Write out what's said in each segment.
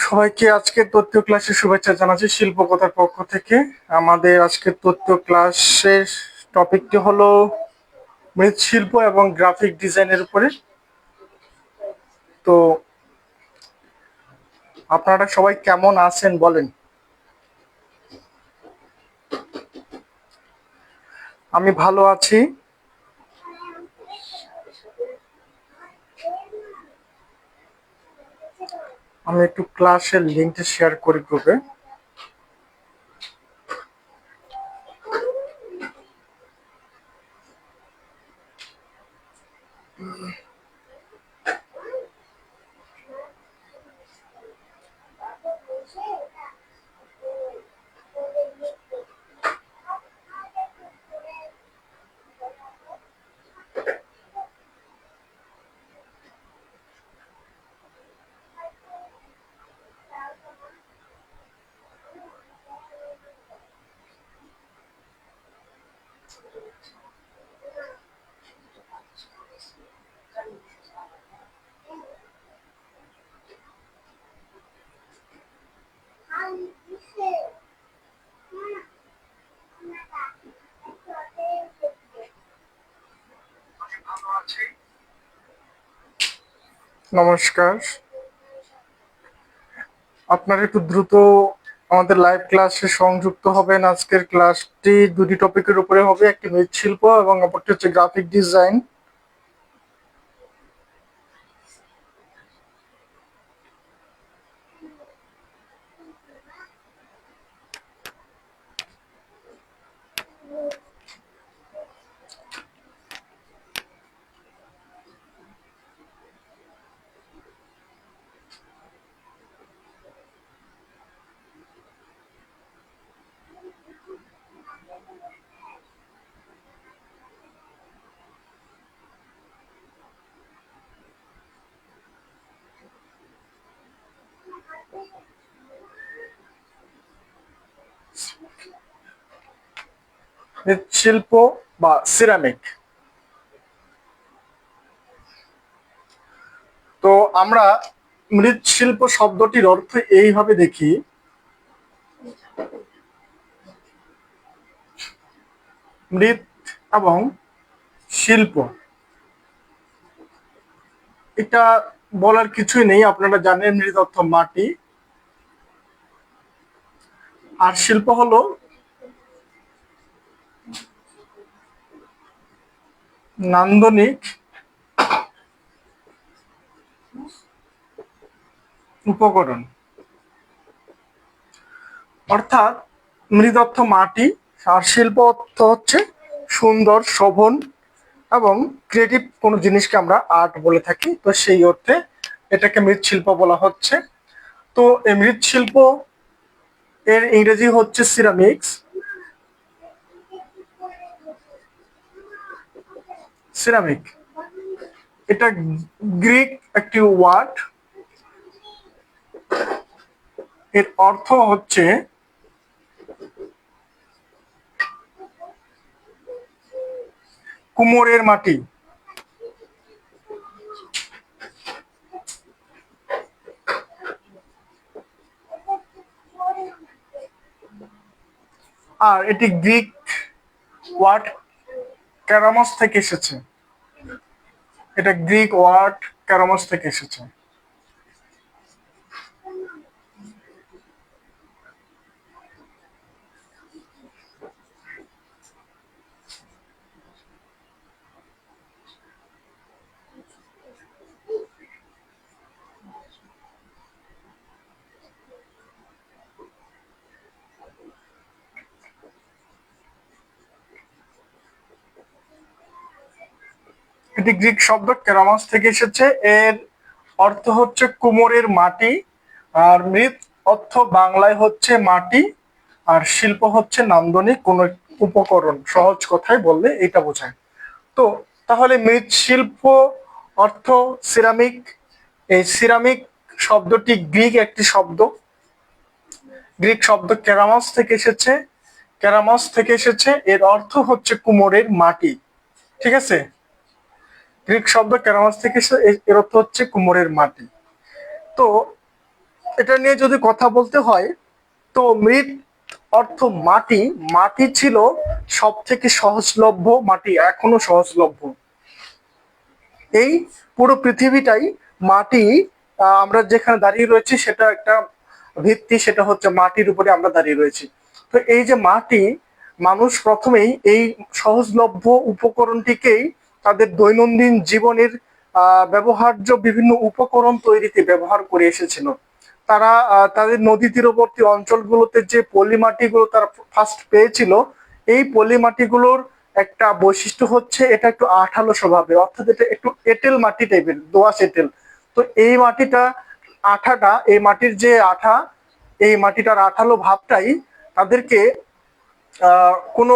সবাইকে আজকে তথ্য ক্লাসে শুভেচ্ছা জানাচ্ছি শিল্পকথার পক্ষ থেকে। আমাদের আজকে তথ্য ক্লাসের টপিকটি হলো মৃৎশিল্প এবং গ্রাফিক ডিজাইনের উপরে। তো আপনারা সবাই কেমন আছেন বলেন? আমি ভালো আছি। আমি একটু ক্লাসের লিঙ্কটা শেয়ার করি গ্রুপে। নমস্কার। আপনারা একটু দ্রুত আমাদের লাইভ ক্লাসে সংযুক্ত হবেন। আজকের ক্লাসটি দুটি টপিকের উপরে হবে, একটি মৃৎশিল্প এবং অপরটি হচ্ছে গ্রাফিক ডিজাইন। মৃৎশিল্প বা সিরামিক। তো আমরা মৃৎশিল্প শব্দটির অর্থ এইভাবে দেখি, মৃৎ এবং শিল্প, এটা বলার কিছুই নেই। আপনারা জানেন মৃৎ অর্থ মাটি, আর শিল্প হলো নান্দনিক উপকরণ। অর্থাৎ মৃৎ অর্থ মাটি আর শিল্প অর্থ হচ্ছে সুন্দর, শোভন এবং ক্রিয়েটিভ কোনো জিনিসকে আমরা আর্ট বলে থাকি। তো সেই অর্থে এটাকে মৃৎশিল্প বলা হচ্ছে। তো এই মৃৎশিল্প এর ইংরেজি হচ্ছে সিরামিক্স। সিরামিক এটা গ্রিক একটি ওয়ার্ড। এর অর্থ হচ্ছে কুমোরের মাটি। আর এটি গ্রিক ওয়ার্ড ক্যারামস থেকে এসেছে। এটা গ্রিক ওয়ার্ড ক্যারামস থেকে এসেছে। এটি গ্রিক শব্দ কেরামস থেকে এসেছে। এর অর্থ হচ্ছে কুমোরের মাটি, আর মৃৎ অর্থ বাংলায় হচ্ছে মাটি, আর শিল্প হচ্ছে নান্দনিক কোনো উপকরণ। সহজ কথায় বললে এটা বোঝায়। তো তাহলে মৃৎশিল্প অর্থ সিরামিক। এই সিরামিক শব্দটি গ্রিক একটি শব্দ। গ্রিক শব্দ কেরামস থেকে এসেছে। কেরামস থেকে এসেছে, এর অর্থ হচ্ছে কুমোরের মাটি। ঠিক আছে, গ্রিক শব্দ কেরামস থেকে এর অর্থ হচ্ছে কুমোরের মাটি। তো এটা নিয়ে যদি কথা বলতে হয়, তো মৃৎ অর্থ মাটি, মাটি ছিল সব থেকে সহজলভ্য, মাটি এখনো সহজলভ্য। এই পুরো পৃথিবীটাই মাটি। আমরা যেখানে দাঁড়িয়ে রয়েছি সেটা একটা ভিত্তি, সেটা হচ্ছে মাটির উপরে আমরা দাঁড়িয়ে রয়েছি। তো এই যে মাটি, মানুষ প্রথমেই এই সহজলভ্য উপকরণটিকেই তাদের দৈনন্দিন জীবনের ব্যবহার্য বিভিন্ন উপকরণ তৈরিতে ব্যবহার করে এসেছিল। তারা তাদের নদী তীরবর্তী অঞ্চলগুলোতে যে পলি মাটিগুলো তারা ফার্স্ট পেয়েছিল, এই পলি মাটিগুলোর একটা বৈশিষ্ট্য হচ্ছে এটা একটু আঠালো স্বভাবের, অর্থাৎ এটা একটু এঁটেল মাটি টাইপের, দোআঁশ এঁটেল। তো এই মাটিটা, আঠাটা, এই মাটির যে আঠা, এই মাটিটার আঠালো ভাবটাই তাদেরকে কোনো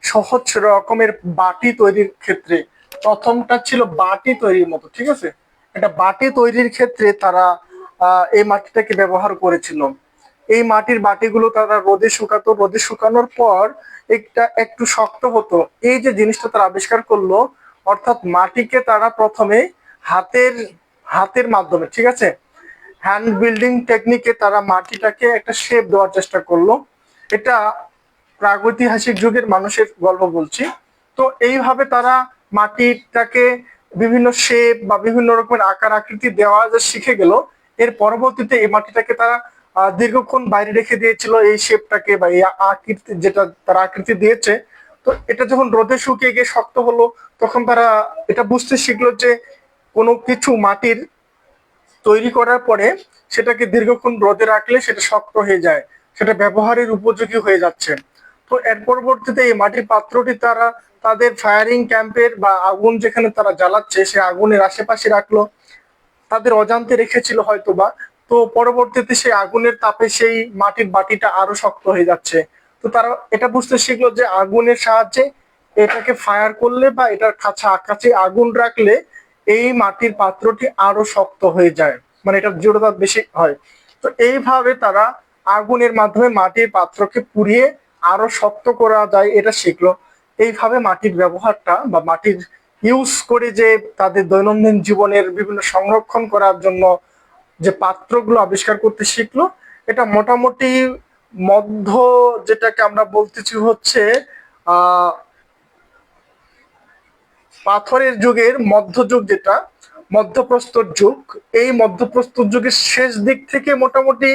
সহজ রকমের বাটি তৈরির ক্ষেত্রে, প্রথমটা ছিল বাটি তৈরির মতো, ঠিক আছে, এটা বাটি তৈরির ক্ষেত্রে তারা এই মাটিটাকে ব্যবহার করেছিল। এই মাটির বাটিগুলো তারা রোদে শুকাতো, রোদে শুকানোর পর একটা একটু শক্ত হতো। এই যে জিনিসটা তারা আবিষ্কার করলো, অর্থাৎ মাটিকে তারা প্রথমে হাতের হাতের মাধ্যমে, ঠিক আছে, হ্যান্ড বিল্ডিং টেকনিকে তারা মাটিটাকে একটা শেপ দেওয়ার চেষ্টা করলো। এটা প্রাগৈতিহাসিক যুগের মানুষের গল্প বলছি। তো এইভাবে তারা মাটিটাকে বিভিন্ন শেপ বা বিভিন্ন রকমের আকার আকৃতি দেওয়া যে শিখে গেল। এর পরবর্তীতে এই মাটিটাকে তারা দীর্ঘক্ষণ বাইরে রেখে দিয়েছিল, এই শেপটাকে বা এই আকৃতি যেটা তারা আকৃতি দিয়েছে। তো এটা যখন রোদে শুকিয়ে গিয়ে শক্ত হলো, তখন তারা এটা বুঝতে শিখলো যে কোনো কিছু মাটির তৈরি করার পরে সেটাকে দীর্ঘক্ষণ রোদে রাখলে সেটা শক্ত হয়ে যায়, সেটা ব্যবহারের উপযোগী হয়ে যাচ্ছে। তো এর পরবর্তীতে এই মাটির পাত্রটি তারা তাদের ফায়ারিং ক্যাম্পের বা আগুন যেখানে তারা জ্বালাচ্ছে সে আগুনের আশেপাশে রাখলো, তাদের অজান্তে রেখেছিল হয়তোবা। তো পরবর্তীতে সেই আগুনের তাপে সেই মাটির বাটিটা আরো শক্ত হয়ে যাচ্ছে। তো তারা এটা বুঝতে শিখলো যে আগুনের সাহায্যে এটাকে ফায়ার করলে বা এটার কাছে আগুন রাখলে এই মাটির পাত্রটি আরো শক্ত হয়ে যায়, মানে এটা দৃঢ়তা বেশি হয়। তো এইভাবে তারা আগুনের মাধ্যমে মাটির পাত্রকে পুড়িয়ে আরো শক্ত করা যায় এটা শিখলো। এইভাবে মাটির ব্যবহারটা বা মাটির ইউজ করে যে তাদের দৈনন্দিন জীবনের বিভিন্ন সংরক্ষণ করার জন্য যে পাত্রগুলো আবিষ্কার করতে শিখলো, এটা মোটামুটি মধ্য, যেটাকে আমরা বলতেছি হচ্ছে আহ পাথরের যুগের মধ্যযুগ, যেটা মধ্যপ্রস্তর যুগ, এই মধ্যপ্রস্তর যুগের শেষ দিক থেকে মোটামুটি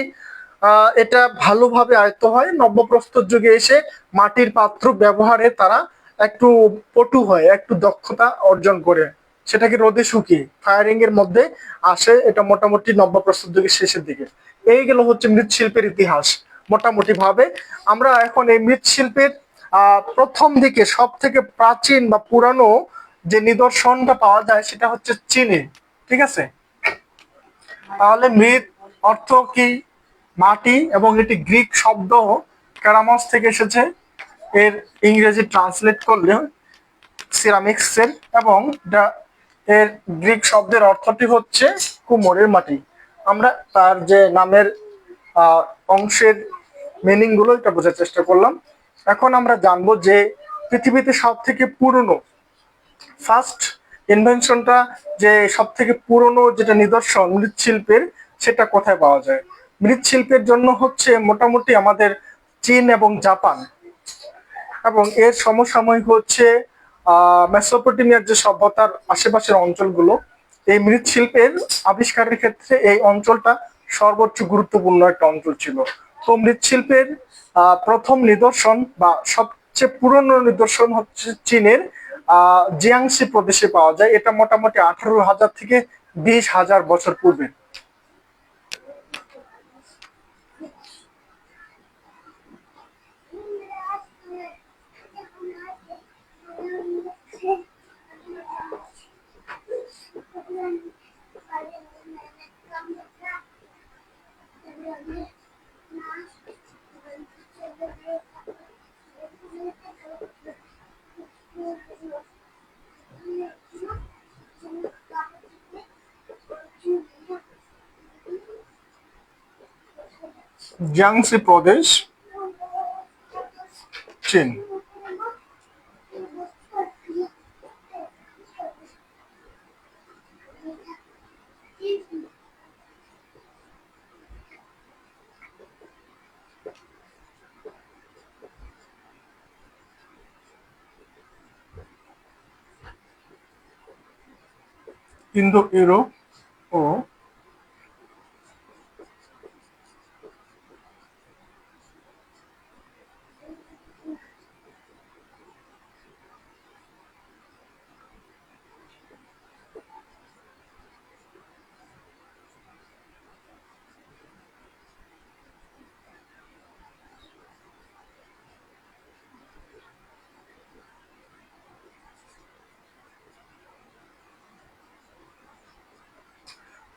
এটা ভালোভাবে আয়ত্ত হয়। নব্যপ্রস্তর যুগে এসে মাটির পাত্র ব্যবহারে তারা একটু পটু হয়, একটু দক্ষতা অর্জন করে, সেটাকে রোদে শুকিয়ে ফায়ারিং এর মধ্যে আসে। এটা মোটামুটি নব্যপ্রস্তর যুগের শেষের দিকে। এই গেল হচ্ছে মৃৎশিল্পের ইতিহাস মোটামুটি ভাবে। আমরা এখন এই মৃৎশিল্পের প্রথম দিকে সব থেকে প্রাচীন বা পুরানো যে নিদর্শনটা পাওয়া যায় সেটা হচ্ছে চীনে, ঠিক আছে। তাহলে মৃৎ অর্থ কি? মাটি, এবং এটি গ্রিক শব্দ ক্যারামস থেকে এসেছে। এর ইংরেজি ট্রান্সলেট করলে সিরামিক্স এর, এবং এর গ্রিক শব্দের অর্থটি হচ্ছে কুমোরের মাটি। আমরা তার যে নামের অংশের মিনিং গুলো এটা বোঝার চেষ্টা করলাম। এখন আমরা জানবো যে পৃথিবীতে সব থেকে পুরনো ফার্স্ট ইনভেনশনটা, যে সব থেকে পুরনো যেটা নিদর্শন মৃৎশিল্পের, সেটা কোথায় পাওয়া যায়? মৃৎশিল্পের জন্য হচ্ছে মোটামুটি আমাদের চীন এবং জাপান, এবং এর সমসাময়িক হচ্ছে মেসোপটেমিয়ার যে সভ্যতার আশেপাশের অঞ্চলগুলো। এই মৃৎশিল্পের আবিষ্কারের ক্ষেত্রে এই অঞ্চলটা সর্বোচ্চ গুরুত্বপূর্ণ একটা অঞ্চল ছিল। তো মৃৎশিল্পের প্রথম নিদর্শন বা সবচেয়ে পুরনো নিদর্শন হচ্ছে চীনের জিয়াংসি প্রদেশে পাওয়া যায়। এটা মোটামুটি 18,000 থেকে 20,000 বছর পূর্বে। জিয়াংসি প্রদেশ, চীন। ইন্দো ইউরোপ ও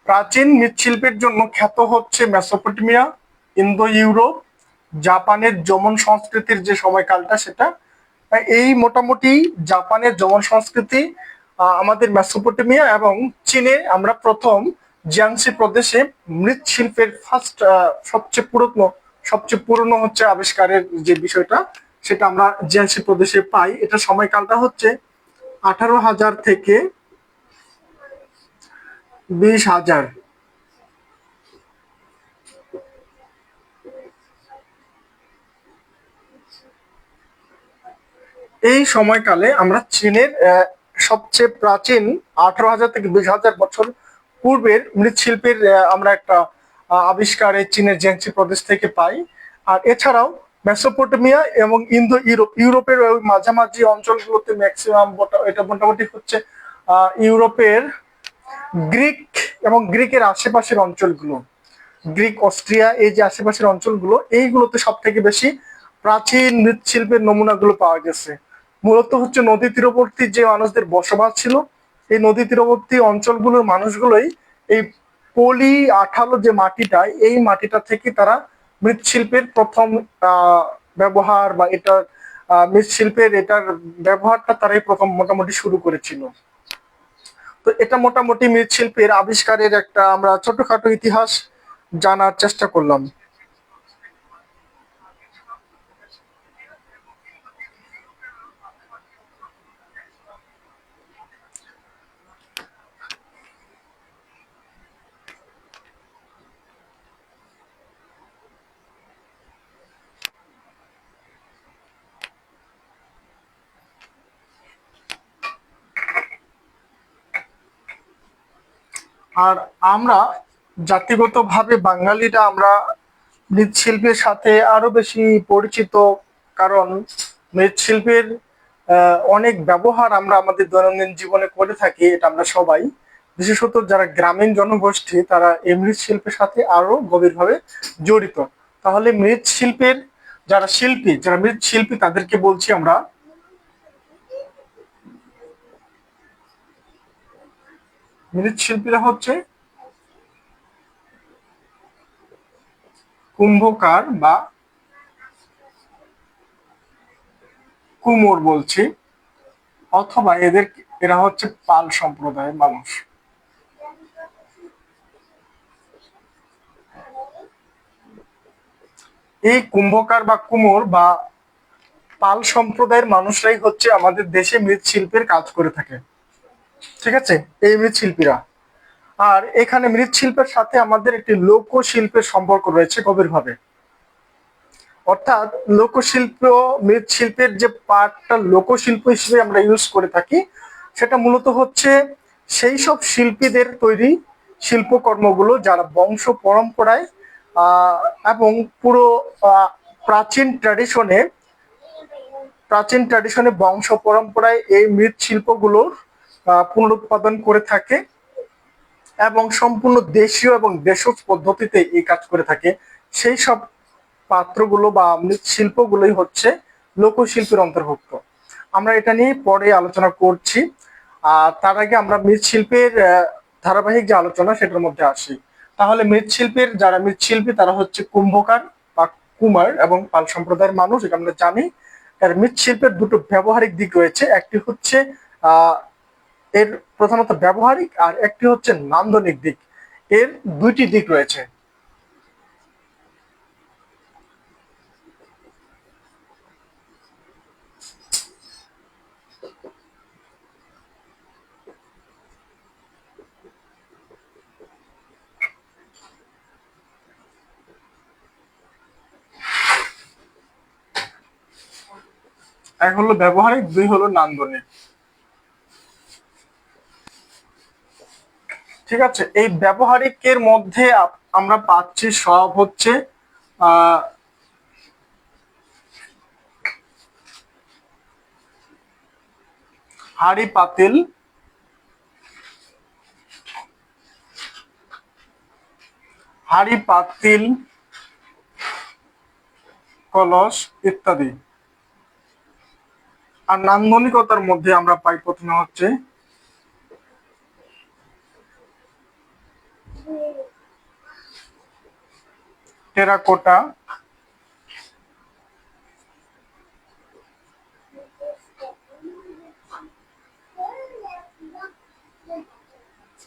প্রাচীন মৃৎশিল্পের জন্য খ্যাত হচ্ছে মেসোপটেমিয়া, ইন্দো ইউরোপ, জাপানের যমন সংস্কৃতির যে সময়কালটা সেটা। এই মোটামুটি জাপানের যমন সংস্কৃতি, আমাদের মেসোপটেমিয়া এবং চীনে আমরা প্রথম জিয়াংসি প্রদেশে মৃৎশিল্পের ফার্স্ট সবচেয়ে পুরনো হচ্ছে আবিষ্কারের যে বিষয়টা, সেটা আমরা জিয়াংসি প্রদেশে পাই। এটা সময়কালটা হচ্ছে 18,000 থেকে 20,000। এই সময়কালে আমরা চীনের সবচেয়ে প্রাচীন 18,000 থেকে 20,000 বছর পূর্বের মৃৎশিল্পের আমরা একটা আবিষ্কার চীনের জিয়াংসি প্রদেশ থেকে পাই। আর এছাড়াও মেসোপটেমিয়া এবং ইউরোপের ওই মাঝামাঝি অঞ্চলগুলোতে ম্যাক্সিমাম, এটা মোটামুটি হচ্ছে ইউরোপের গ্রিক এবং গ্রিকের আশেপাশের অঞ্চলগুলো, গ্রিক অস্ট্রিয়া, এই যে আশেপাশের অঞ্চলগুলো, এইগুলোতে সব থেকে বেশি প্রাচীন মৃৎশিল্পের নমুনাগুলো পাওয়া গেছে। মূলত হচ্ছে নদী তীরবর্তী যে মানুষদের বসবাস ছিল, এই নদী তীরবর্তী অঞ্চলগুলোর মানুষগুলোই এই পলি আঠালো যে মাটিটা, এই মাটিটা থেকে তারা মৃৎশিল্পের প্রথম ব্যবহার বা এটার এটার ব্যবহারটা তারাই প্রথম মোটামুটি শুরু করেছিল। তো এটা মোটামুটি মৃৎশিল্পের আবিষ্কারের একটা আমরা ছোটখাটো ইতিহাস জানার চেষ্টা করলাম। আর আমরা জাতিগতভাবে বাঙালিরা আমরা মৃৎশিল্পের সাথে আরো বেশি পরিচিত, কারণ মৃৎশিল্পের অনেক ব্যবহার আমরা আমাদের দৈনন্দিন জীবনে করে থাকি, এটা আমরা সবাই। বিশেষত যারা গ্রামীণ জনগোষ্ঠী তারা এই মৃৎশিল্পের সাথে আরো গভীরভাবে জড়িত। তাহলে মৃৎশিল্পের যারা মৃৎশিল্পী তাদেরকে বলছি আমরা মৃৎশিল্পীরা হচ্ছে কুম্ভকার বা কুমোর বলছি, অথবা এরা হচ্ছে পাল সম্প্রদায়ের মানুষ। এই কুম্ভকার বা কুমোর বা পাল সম্প্রদায়ের মানুষরাই হচ্ছে আমাদের দেশে মৃৎশিল্পের কাজ করে থাকে। ঠিক আছে, এই মৃৎশিল্পীরা। আর এখানে মৃৎশিল্পের সাথে আমাদের একটি লোকশিল্পের সম্পর্ক রয়েছে গভীরভাবে। অর্থাৎ লোকশিল্প, মৃৎশিল্পের যে পার্টটা লোকশিল্প হিসেবে আমরা ইউজ করে থাকি, সেটা মূলত হচ্ছে সেই সব শিল্পীদের তৈরি শিল্পকর্মগুলো যারা বংশ পরম্পরায় আহ, এবং পুরো আহ, প্রাচীন ট্র্যাডিশনে প্রাচীন ট্র্যাডিশনে বংশ পরম্পরায় এই মৃৎশিল্পগুলোর পুনরুৎপাদন করে থাকে এবং সম্পূর্ণ দেশীয় এবং দেশজ পদ্ধতিতে এই কাজ করে থাকে। সেই সব পাত্রগুলো বা মৃৎশিল্পগুলোই হচ্ছে লোকশিল্পের অন্তর্ভুক্ত। আমরা এটা নিয়ে পরে আলোচনা করছি। আর তার আগে আমরা মৃৎশিল্পের ধারাবাহিক যে আলোচনা সেটার মধ্যে আসি। তাহলে যারা মৃৎশিল্পী তারা হচ্ছে কুম্ভকার বা কুমার এবং পাল সম্প্রদায়ের মানুষ, এটা আমরা জানি। এর মৃৎশিল্পের দুটো ব্যবহারিক দিক রয়েছে, একটি হচ্ছে আহ এর প্রধানত ব্যবহারিক, আর একটি হচ্ছে নান্দনিক দিক। এর দুইটি দিক রয়েছে। এক হলো ব্যবহারিক, দুই হলো নান্দনিক। ঠিক আছে, এই ব্যবহারিকের মধ্যে আমরা পাচ্ছি সব হচ্ছে আহ হাঁড়ি পাতিল, হাঁড়ি পাতিল, কলস ইত্যাদি। আর নান্দনিকতার মধ্যে আমরা পাই প্রথমে হচ্ছে টেরাকোটা,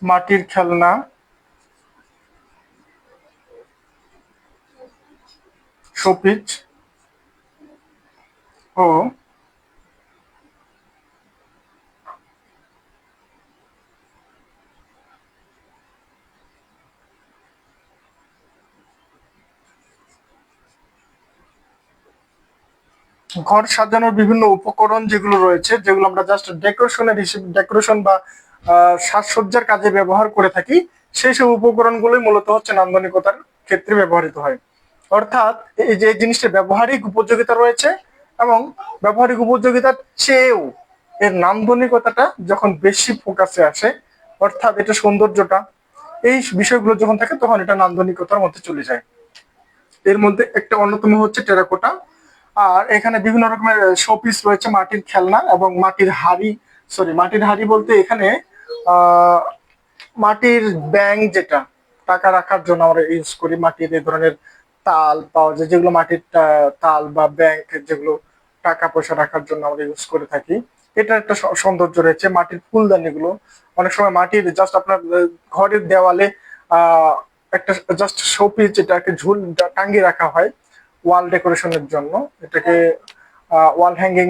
মাটির খেলনা, শোপিস ও ঘর সাজানোর বিভিন্ন উপকরণ যেগুলো রয়েছে, যেগুলো আমরা জাস্ট ডেকোরেশনের হিসেবে, ডেকোরেশন বা সাজসজ্জার কাজে ব্যবহার করে থাকি, সেই সব উপকরণগুলোই মূলত হচ্ছে নান্দনিকতার ক্ষেত্রে ব্যবহৃত হয়। অর্থাৎ এই যে জিনিসটার ব্যবহারিক উপযোগিতা রয়েছে, এবং ব্যবহারিক উপযোগিতার চেয়েও এর নান্দনিকতাটা যখন বেশি ফোকাসে আসে, অর্থাৎ এটা সৌন্দর্যটা, এই বিষয়গুলো যখন থাকে তখন এটা নান্দনিকতার মধ্যে চলে যায়। এর মধ্যে একটা অন্যতম হচ্ছে টেরাকোটা। আর এখানে বিভিন্ন রকমের শোপিস রয়েছে, মাটির খেলনা এবং মাটির হাড়ি। সরি, মাটির হাড়ি বলতে এখানে আহ মাটির ব্যাংক, যেটা টাকা রাখার জন্য আমরা ইউজ করি, মাটির এই ধরনের তাল পাওয়া যায়, যেগুলো মাটির তাল বা ব্যাংক, যেগুলো টাকা পয়সা রাখার জন্য আমরা ইউজ করে থাকি। এটা একটা সৌন্দর্য রয়েছে। মাটির ফুলদানি গুলো অনেক সময় মাটির জাস্ট আপনার ঘরের দেওয়ালে আহ একটা জাস্ট শোপিস, যেটাকে ঝুল টাঙ্গিয়ে রাখা হয় ওয়াল ডেকোরেশনের জন্য, এটাকে ওয়াল হ্যাঙ্গিং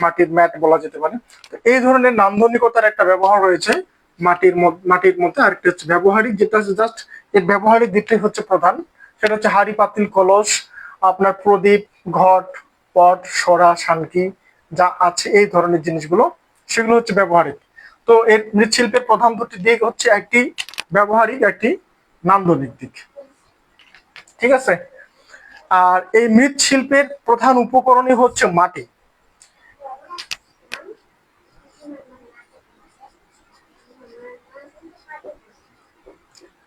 মাটির ম্যাট বলা যেতে পারে। তো এই ধরনের নান্দনিকতার একটা ব্যবহার রয়েছে মাটির মধ্যে। আরেকটা হচ্ছে ব্যবহারিক, যেটা জাস্ট এর ব্যবহারিক দিকটাই হচ্ছে প্রধান। সেটা হচ্ছে হাঁড়ি পাতিল কলস, আপনার প্রদীপ, ঘট, পট, সরা, শানকি যা আছে, এই ধরনের জিনিসগুলো, সেগুলো হচ্ছে ব্যবহারিক। তো এর মৃৎশিল্পের প্রধান দুটি দিক হচ্ছে, একটি ব্যবহারিক, একটি নান্দনিক দিক। ঠিক আছে। আর এই মৃৎশিল্পের প্রধান উপকরণই হচ্ছে মাটি।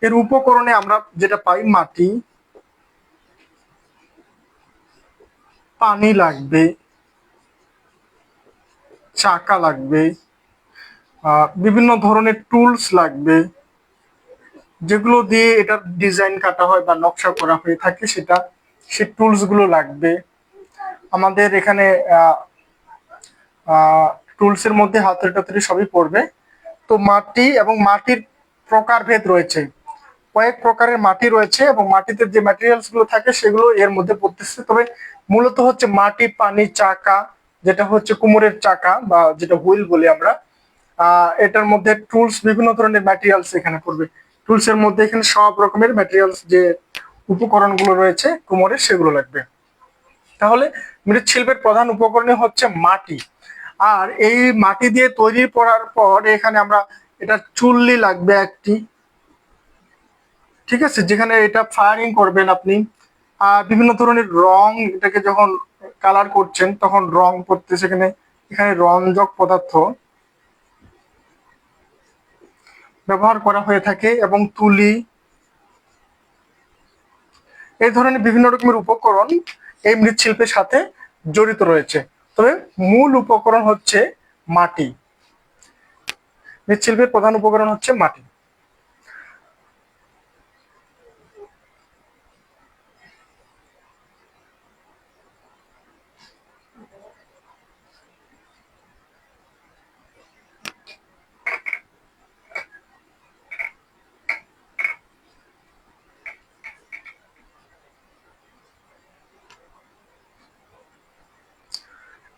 এর উপকরণে আমরা যেটা পাই, মাটি, পানি লাগবে, চাকা লাগবে, বিভিন্ন ধরনের টুলস লাগবে, যেগুলো দিয়ে এটার ডিজাইন কাটা হয় বা নকশা করা হয়ে থাকে, সেই টুলস গুলো লাগবে আমাদের এখানে। টুলস এর মধ্যে হাতুড়ি টাতুড়ি সবই পড়বে। তো মাটি এবং মাটির প্রকারভেদ রয়েছে, কয়েক প্রকারের মাটি রয়েছে, এবং মাটিতে যে ম্যাটেরিয়ালস গুলো থাকে সেগুলো এর মধ্যে পড়তেছে। তবে মূলত হচ্ছে মাটি, পানি, চাকা, যেটা হচ্ছে কুমোরের চাকা বা যেটা হুইল বলি আমরা, এটার মধ্যে টুলস, বিভিন্ন ধরনের ম্যাটেরিয়ালস এখানে পড়বে। টুলস এর মধ্যে এখানে সব রকমের ম্যাটেরিয়ালস, যে উপকরণগুলো রয়েছে কুমোরের, সেগুলো লাগবে। তাহলে মৃৎশিল্পের প্রধান উপকরণই হচ্ছে মাটি। আর এই মাটি দিয়ে তৈরি করার পর এখানে আমরা, এটা চুল্লি লাগবে একটি, ঠিক আছে, যেখানে এটা ফায়ারিং করবেন আপনি। আর বিভিন্ন ধরনের রং, এটাকে যখন কালার করছেন তখন রং পড়তেছে এখানে, এখানে রঞ্জক পদার্থ ব্যবহার করা হয়ে থাকে, এবং তুলি, এই ধরনের বিভিন্ন রকমের উপকরণ এই মৃৎশিল্পের সাথে জড়িত রয়েছে। তবে মূল উপকরণ হচ্ছে মাটি। মৃৎশিল্পের প্রধান উপকরণ হচ্ছে মাটি।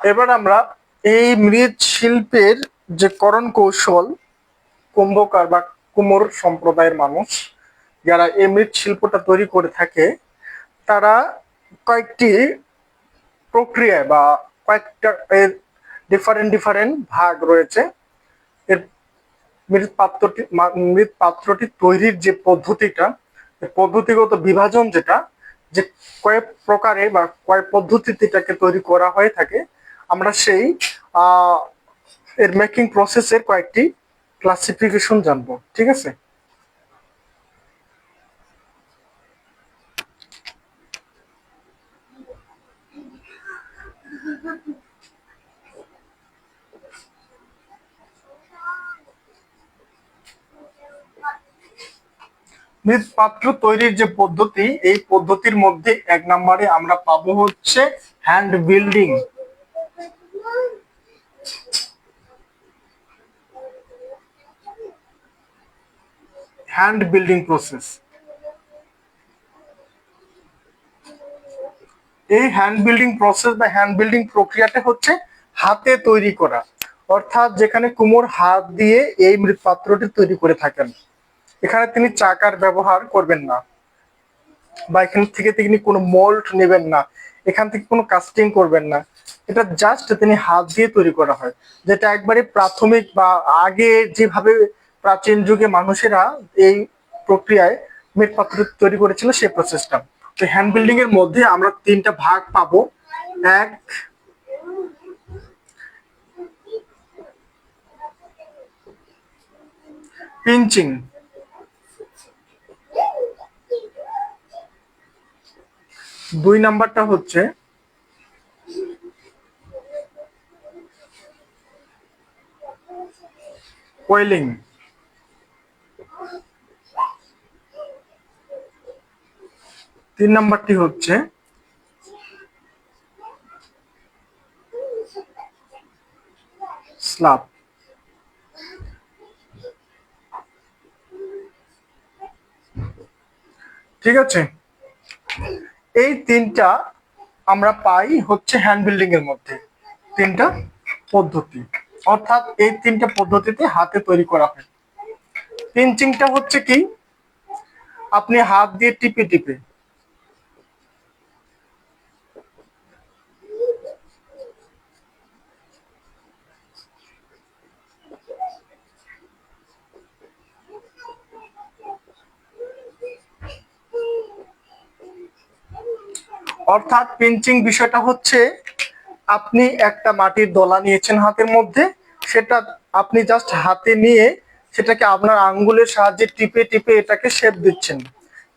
এবার আমরা এই মৃৎশিল্পের যে করণ কৌশল, কুম্ভকার বা কুমোর সম্প্রদায়ের মানুষ যারা এই মৃৎশিল্পটা তৈরি করে থাকে, তারা কয়েকটি প্রক্রিয়ায় বা কয়েকটা এর ডিফারেন্ট ডিফারেন্ট ভাগ রয়েছে। এর মৃৎপাত্রটি তৈরির যে পদ্ধতিটা, পদ্ধতিগত বিভাজন যেটা, যে কয়েক প্রকারে বা কয়েক পদ্ধতিতে এটাকে তৈরি করা হয়ে থাকে, আমরা সেই এর মেকিং প্রসেসের কয়েকটি ক্লাসিফিকেশন জানবো। ঠিক আছে, মৃৎপাত্র তৈরির যে পদ্ধতি, এই পদ্ধতির মধ্যে 1 নম্বরে আমরা পাবো হচ্ছে hand building. Hand building process. এই হ্যান্ড বিল্ডিং প্রসেস বা হ্যান্ড বিল্ডিং প্রক্রিয়াটা হচ্ছে হাতে তৈরি করা, অর্থাৎ যেখানে কুমোর হাত দিয়ে এই মৃৎপাত্রটি তৈরি করে থাকেন। এখানে তিনি চাকার ব্যবহার করবেন না, বা এখান থেকে তিনি কোনো মোল্ড নেবেন না, এখান থেকে কোনো কাস্টিং করবেন না। এটা জাস্ট তিনি হাত দিয়ে তৈরি করা হয়, যেটা একবারে প্রাথমিক বা আগে যেভাবে প্রাচীন যুগে মানুষেরা এই প্রক্রিয়ায় মৃৎপাত্র তৈরি করেছিল সেই প্রসেসটা। তো হ্যান্ড বিল্ডিং এর মধ্যে আমরা 3টা ভাগ পাবো। এক, পিঞ্চিং। 2 নাম্বারটা হচ্ছে কোয়েলিং। 3 নাম্বারটি হচ্ছে স্ল্যাব। ঠিক আছে, এই 3টা আমরা পাই হচ্ছে হ্যান্ড বিল্ডিং এর মধ্যে, 3টা পদ্ধতি, অর্থাৎ এই 3টা পদ্ধতিতে হাতে তৈরি করা হয়। পিঞ্চিংটা হচ্ছে কি, আপনি হাত দিয়ে টিপে টিপে, অর্থাৎ পিঞ্চিং বিষয়টা হচ্ছে আপনি একটা মাটির দলা নিয়েছেন হাতের মধ্যে, সেটা আপনি জাস্ট হাতে নিয়ে সেটাকে আপনার আঙ্গুলের সাহায্যে টিপে টিপে এটাকে শেপ দিচ্ছেন।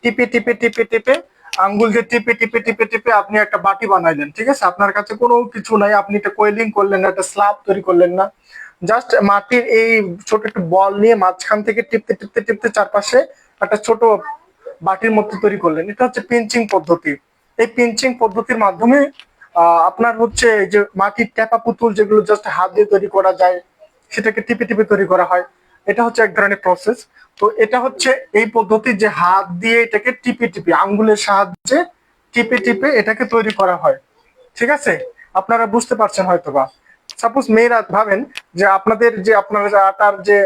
টিপে টিপে টিপে টিপে আঙ্গুল দিয়ে টিপে টিপে টিপে টিপে আপনি একটা বাটি বানাইলেন। ঠিক আছে, আপনার কাছে কোনো কিছু নাই, আপনি এটা কোয়েলিং করলেন না, একটা স্ল্যাব তৈরি করলেন না, জাস্ট মাটির এই ছোট একটা বল নিয়ে মাঝখান থেকে টিপতে টিপতে টিপতে চারপাশে একটা ছোট বাটির মতো তৈরি করলেন। এটা হচ্ছে পিঞ্চিং পদ্ধতি। এই পিঞ্চিং পদ্ধতির মাধ্যমে আপনার হচ্ছে এই যে মাটির ট্যাপা পুতুল যেগুলো জাস্ট হাত দিয়ে তৈরি করা যায়, সেটাকে টিপে টিপে তৈরি করা হয়। এটা হচ্ছে এক ধরনের প্রসেস। তো এটা হচ্ছে এই পদ্ধতি যে হাত দিয়ে এটাকে টিপে টিপে আঙ্গুলের সাহায্যে টিপে টিপে এটাকে তৈরি করা হয়। ঠিক আছে, আপনারা বুঝতে পারছেন হয়তোবা। সাপোজ মেয়েরা ভাবেন যে আপনারা যে আটার যে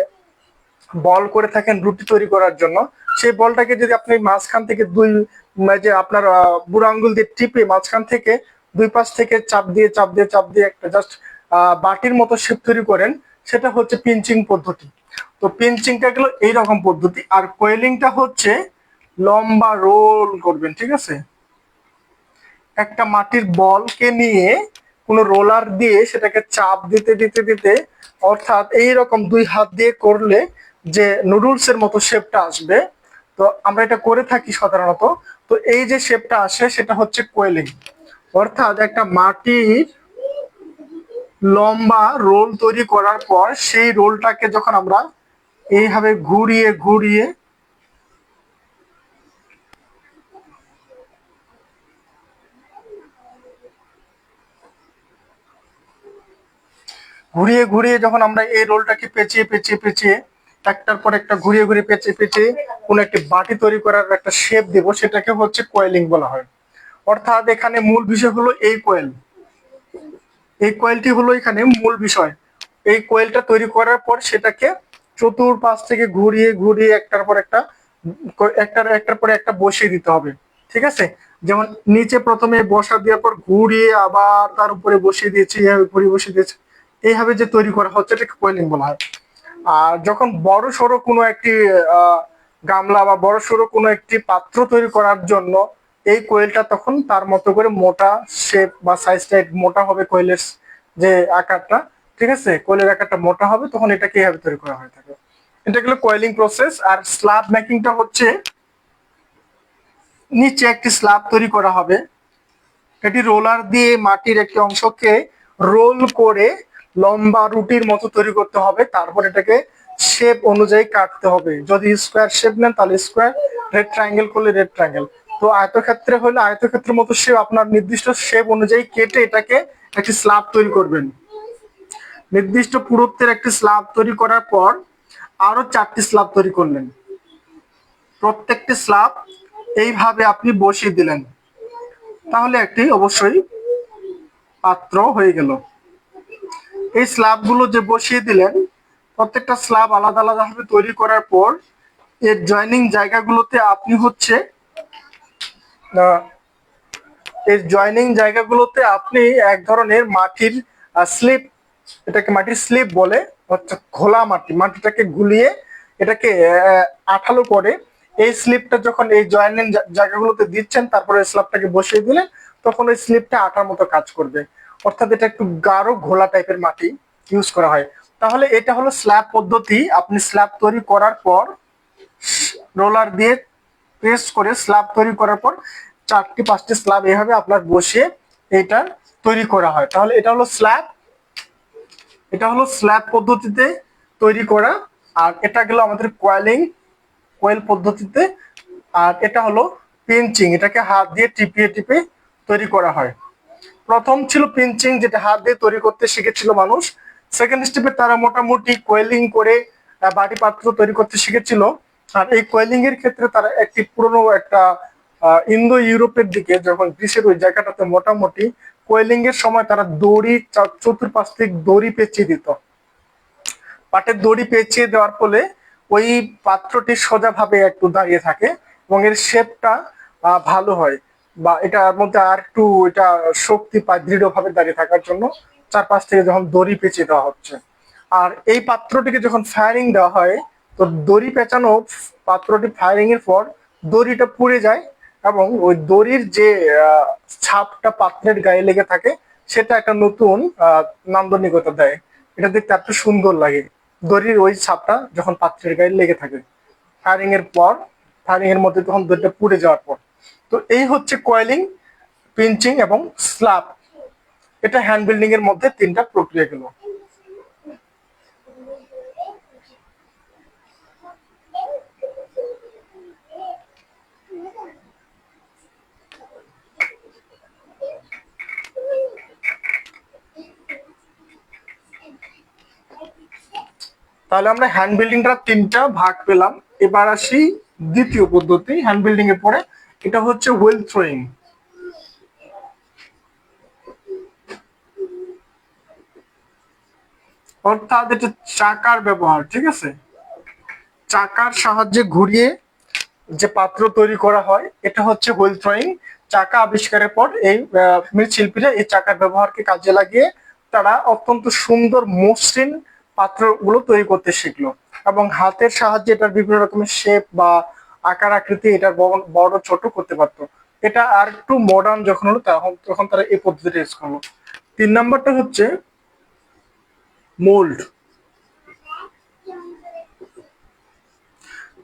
বল করে থাকেন রুটি তৈরি করার জন্য, সেই বলটাকে যদি আপনি মাঝখান থেকে যে আপনার বুড়ো আঙ্গুল দিয়ে টিপে মাঝখান থেকে 2 পাশ থেকে চাপ দিয়ে চাপ দিয়ে চাপ দিয়ে একটা জাস্ট বাটির মতো শেপ তৈরি করেন, সেটা হচ্ছে পিঞ্চিং পদ্ধতি। তো পিঞ্চিংটা গেল এইরকম পদ্ধতি, আর কোয়েলিংটা হচ্ছে লম্বা রোল করবেন। ঠিক আছে, একটা মাটির বলকে নিয়ে কোনো রোলার দিয়ে সেটাকে চাপ দিতে দিতে দিতে, অর্থাৎ এইরকম 2 হাত দিয়ে করলে যে নুডলস এর মতো শেপটা আসবে, তো আমরা এটা করে থাকি সাধারণত। তো এই যে শেপটা আসে সেটা হচ্ছে কোয়েলিং, অর্থাৎ একটা মাটির লম্বা রোল তৈরি করার পর সেই রোলটাকে যখন আমরা এইভাবে ঘুরিয়ে ঘুরিয়ে ঘুরিয়ে ঘুরিয়ে যখন আমরা এই রোলটাকে পেঁচিয়ে পেঁচিয়ে পেঁচিয়ে একটার পর একটা ঘুরিয়ে ঘুরিয়ে পেঁচিয়ে পেঁচিয়ে কোনো একটি বাটি তৈরি করার একটা শেপ দেব, সেটাকে হচ্ছে কয়েলিং বলা হয়। অর্থাৎ এখানে মূল বিষয় হলো এই কয়েল, এই কয়েলটি হলো এখানে মূল বিষয়। এই কয়েলটা তৈরি করার পর সেটাকে চতুর্পাশ থেকে ঘুরিয়ে ঘুরিয়ে একটার পর একটা একটার পরে একটা বসিয়ে দিতে হবে। ঠিক আছে, যেমন নিচে প্রথমে বসা দেওয়ার পর ঘুরিয়ে আবার তার উপরে বসিয়ে দিয়েছি, এইভাবে ঘুরিয়ে বসিয়ে দিয়েছি, এইভাবে যে তৈরি করা হচ্ছে এটাকে কয়েলিং বলা হয়। আর যখন বড় সড়ো কোনো একটি গামলা বা বড় সড়ো কোনো একটি পাত্র তৈরি করার জন্য এই কোয়েলটা তখন তার মতো করে মোটা শেপ বা সাইজটা মোটা হবে, কোয়েলের যে আকারটা, ঠিক আছে, কোয়েলের আকারটা মোটা হবে, তখন এটাকে এইভাবে তৈরি করা হয়ে থাকে। এটা হলো কোয়েলিং প্রসেস। আর স্ল্যাব মেকিংটা হচ্ছে নিচে একটি স্ল্যাব তৈরি করা হবে, এটি রোলার দিয়ে মাটির একটি অংশকে রোল করে লম্বা রুটির মতো তৈরি করতে হবে, তারপর এটাকে শেপ অনুযায়ী কাটতে হবে। যদি স্কোয়ার শেপ নেন তাহলে স্কোয়ার, রেড ট্রায়াঙ্গেল করলে রেড ট্রায়াঙ্গেল। তো আয়তক্ষেত্রে হলে আয়তক্ষেত্রের মতো শেপ আপনার নির্দিষ্ট শেপ অনুযায়ী কেটে এটাকে একটি স্ল্যাব তৈরি করবেন। নির্দিষ্ট পুরুত্বের একটি স্ল্যাব তৈরি করার পর আরো 4টি স্ল্যাব তৈরি করলেন। প্রত্যেকটি স্ল্যাব এইভাবে আপনি বসিয়ে দিলেন, তাহলে একটি অবশ্যই পাত্র হয়ে গেল। এই স্ল্যাবগুলো যে বসিয়ে দিলেন, প্রত্যেকটা স্ল্যাব আলাদা আলাদা ভাবে তৈরি করার পর এর জয়েনিং জায়গাগুলোতে আপনি হচ্ছে এর জয়েনিং জায়গাগুলোতে আপনি এক ধরনের মাটির স্লিপ, এটাকে মাটির স্লিপ বলে, হচ্ছে খোলা মাটি, মাটিটাকে গুলিয়ে এটাকে আঠালো করে এই স্লিপটা যখন এই জয়েনিং জায়গাগুলোতে দিচ্ছেন, তারপরে স্ল্যাবটাকে বসিয়ে দিলেন, তখন ওই স্লিপটা আঠার মতো কাজ করবে। অর্থাৎ এটা একটু গাঢ় ঘোলা টাইপের মাটি ইউজ করা হয়। তাহলে এটা হলো স্ল্যাব পদ্ধতি। আপনি স্ল্যাব তৈরি করার পর রোলার দিয়ে প্রেস করে স্ল্যাব তৈরি করার পর 4টি 5টি স্ল্যাব এইভাবে আপনার বসিয়ে এটা তৈরি করা হয়। তাহলে এটা হলো স্ল্যাব, এটা হলো স্ল্যাব পদ্ধতিতে তৈরি করা। আর এটা গেল আমাদের কোয়েল পদ্ধতিতে। আর এটা হলো পিঞ্চিং, এটাকে হাত দিয়ে টিপিয়ে টিপে তৈরি করা হয়। প্রথম ছিল পিঞ্চিং, যেটা হাত দিয়ে তৈরি করতে শিখেছিল মানুষ। সেকেন্ড স্টেপে তারা মোটামুটি কোয়েলিং করে বাটি পাত্র তৈরি করতে শিখেছিল। আর এই কোয়েলিং এর ক্ষেত্রে তারা একটি পুরনো একটা ইন্দো ইউরোপের দিকে, যখন গ্রিসের ওই জায়গাটাতে মোটামুটি কোয়েলিং এর সময় তারা দড়ি চতুর্পাশ থেকে দড়ি পেঁচিয়ে দিত। পাটের দড়ি পেঁচিয়ে দেওয়ার ফলে ওই পাত্রটি সোজাভাবে একটু দাঁড়িয়ে থাকে এবং এর শেপটা ভালো হয়, বা এটার মধ্যে আর একটু এটা শক্তি পায় দৃঢ়ভাবে দাঁড়িয়ে থাকার জন্য। 4 পাশ থেকে যখন দড়ি পেঁচিয়ে দেওয়া হচ্ছে, আর এই পাত্রটিকে যখন ফায়ারিং দেওয়া হয়, তো দড়ি পেঁচানো পাত্রটি ফায়ারিং এর পর দড়িটা পুড়ে যায় এবং ওই দড়ির যে ছাপটা পাত্রের গায়ে লেগে থাকে, সেটা একটা নতুন নান্দনিকতা দেয়। এটা দেখতে এত সুন্দর লাগে দড়ির ওই ছাপটা যখন পাত্রের গায়ে লেগে থাকে ফায়ারিং এর পর, ফায়ারিং এর মধ্যে তখন দড়িটা পুড়ে যাওয়ার পর। তো এই হচ্ছে কয়েলিং, পিঞ্চিং এবং স্ল্যাব। এটা হ্যান্ড বিল্ডিং এর মধ্যে 3টা প্রক্রিয়া গেল। তাহলে আমরা হ্যান্ড বিল্ডিংটা 3টা ভাগ পেলাম। এবার আসি দ্বিতীয় পদ্ধতি হ্যান্ড বিল্ডিং এর পরে, এটা হচ্ছে হুইল থ্রোয়িং। অর্থাৎ এটা চাকার ব্যবহার, ঠিক আছে, চাকার সাহায্যে ঘুরিয়ে যে পাত্র তৈরি করা হয়, এটা হচ্ছে হুইল থ্রোয়িং। চাকা আবিষ্কারের পর এই মৃৎশিল্পীরা এই চাকার ব্যবহারকে কাজে লাগিয়ে তারা অত্যন্ত সুন্দর মসৃণ পাত্রগুলো তৈরি করতে শিখলো এবং হাতের সাহায্যে এটার বিভিন্ন রকমের শেপ বা আকার আকৃতি এটার বড় ছোট করতে পারতো। এটা আর একটু মডার্ন যখন হলো তখন তারা এই পদ্ধতিটা ইউজ করলো। 3 নম্বরটা হচ্ছে মোল্ড।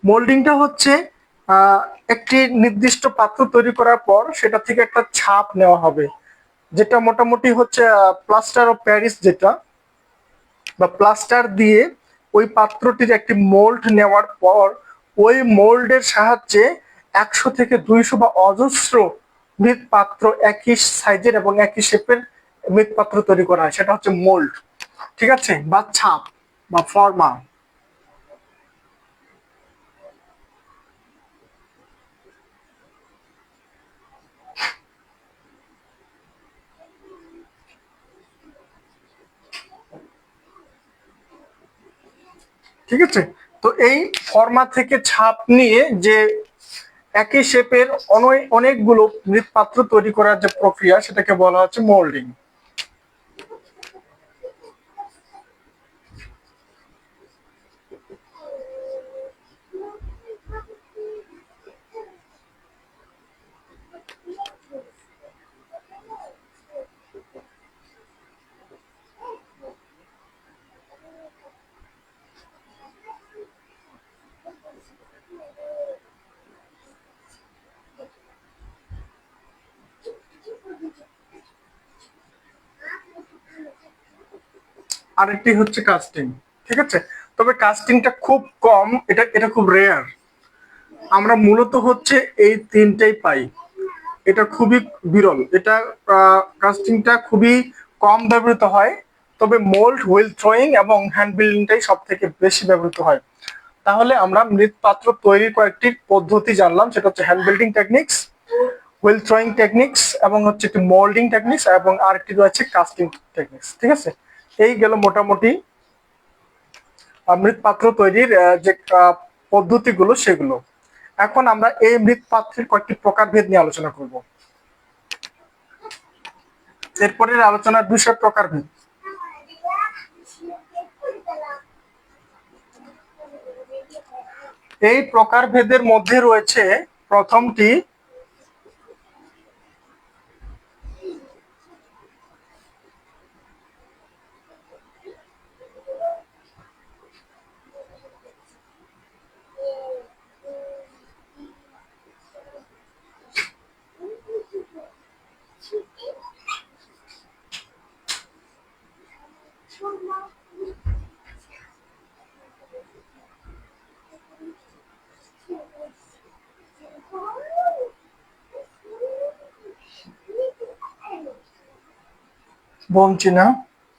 মোল্ডিংটা হচ্ছে একটি নির্দিষ্ট পাত্র তৈরি করার পর সেটা থেকে একটা ছাপ নেওয়া হবে, যেটা মোটামুটি হচ্ছে প্লাস্টার অফ প্যারিস, যেটা বা প্লাস্টার দিয়ে ওই পাত্রটির একটি মোল্ড নেওয়ার পর ওই মোল্ডের সাহায্যে 100 থেকে 200 বা অজস্র মৃৎপাত্র একই সাইজের এবং একই শেপের মৃৎপাত্র তৈরি করা হয়, সেটা হচ্ছে মোল্ড, ঠিক আছে, বা ছাপ বা ফর্মা। ঠিক আছে, তো এই ফর্মা থেকে ছাপ নিয়ে যে একই শেপের অনেকগুলো মৃৎপাত্র তৈরি করার যে প্রক্রিয়া, সেটাকে বলা হচ্ছে মোল্ডিং। আরেকটি হচ্ছে কাস্টিং। ঠিক আছে, তবে কাস্টিংটা খুব কম, এটা এটা খুব রেয়ার। আমরা মূলত হচ্ছে এই তিনটাই পাই, এটা খুবই বিরল। এটা কাস্টিংটা খুবই কম ব্যবহৃত হয়, তবে মোল্ড, হুইল থ্রোয়িং এবং হ্যান্ড বিল্ডিংটাই সব থেকে বেশি ব্যবহৃত হয়। তাহলে আমরা মৃৎপাত্র তৈরির কয়েকটি পদ্ধতি জানলাম, সেটা হচ্ছে hand building techniques, wheel throwing techniques, এবং হচ্ছে একটি মোল্ডিং টেকনিক্স, এবং আরেকটি রয়েছে কাস্টিং টেকনিক্স। ঠিক আছে, এই গেল মোটামুটি মৃৎপাত্র তৈরির যে পদ্ধতিগুলো সেগুলো। এখন আমরা এই মৃৎপাত্রের কয়েকটি প্রকারভেদ নিয়ে আলোচনা করব। এরপরের আলোচনার বিষয় প্রকারভেদ। এই প্রকারভেদের মধ্যে রয়েছে প্রথমটি বনচিনা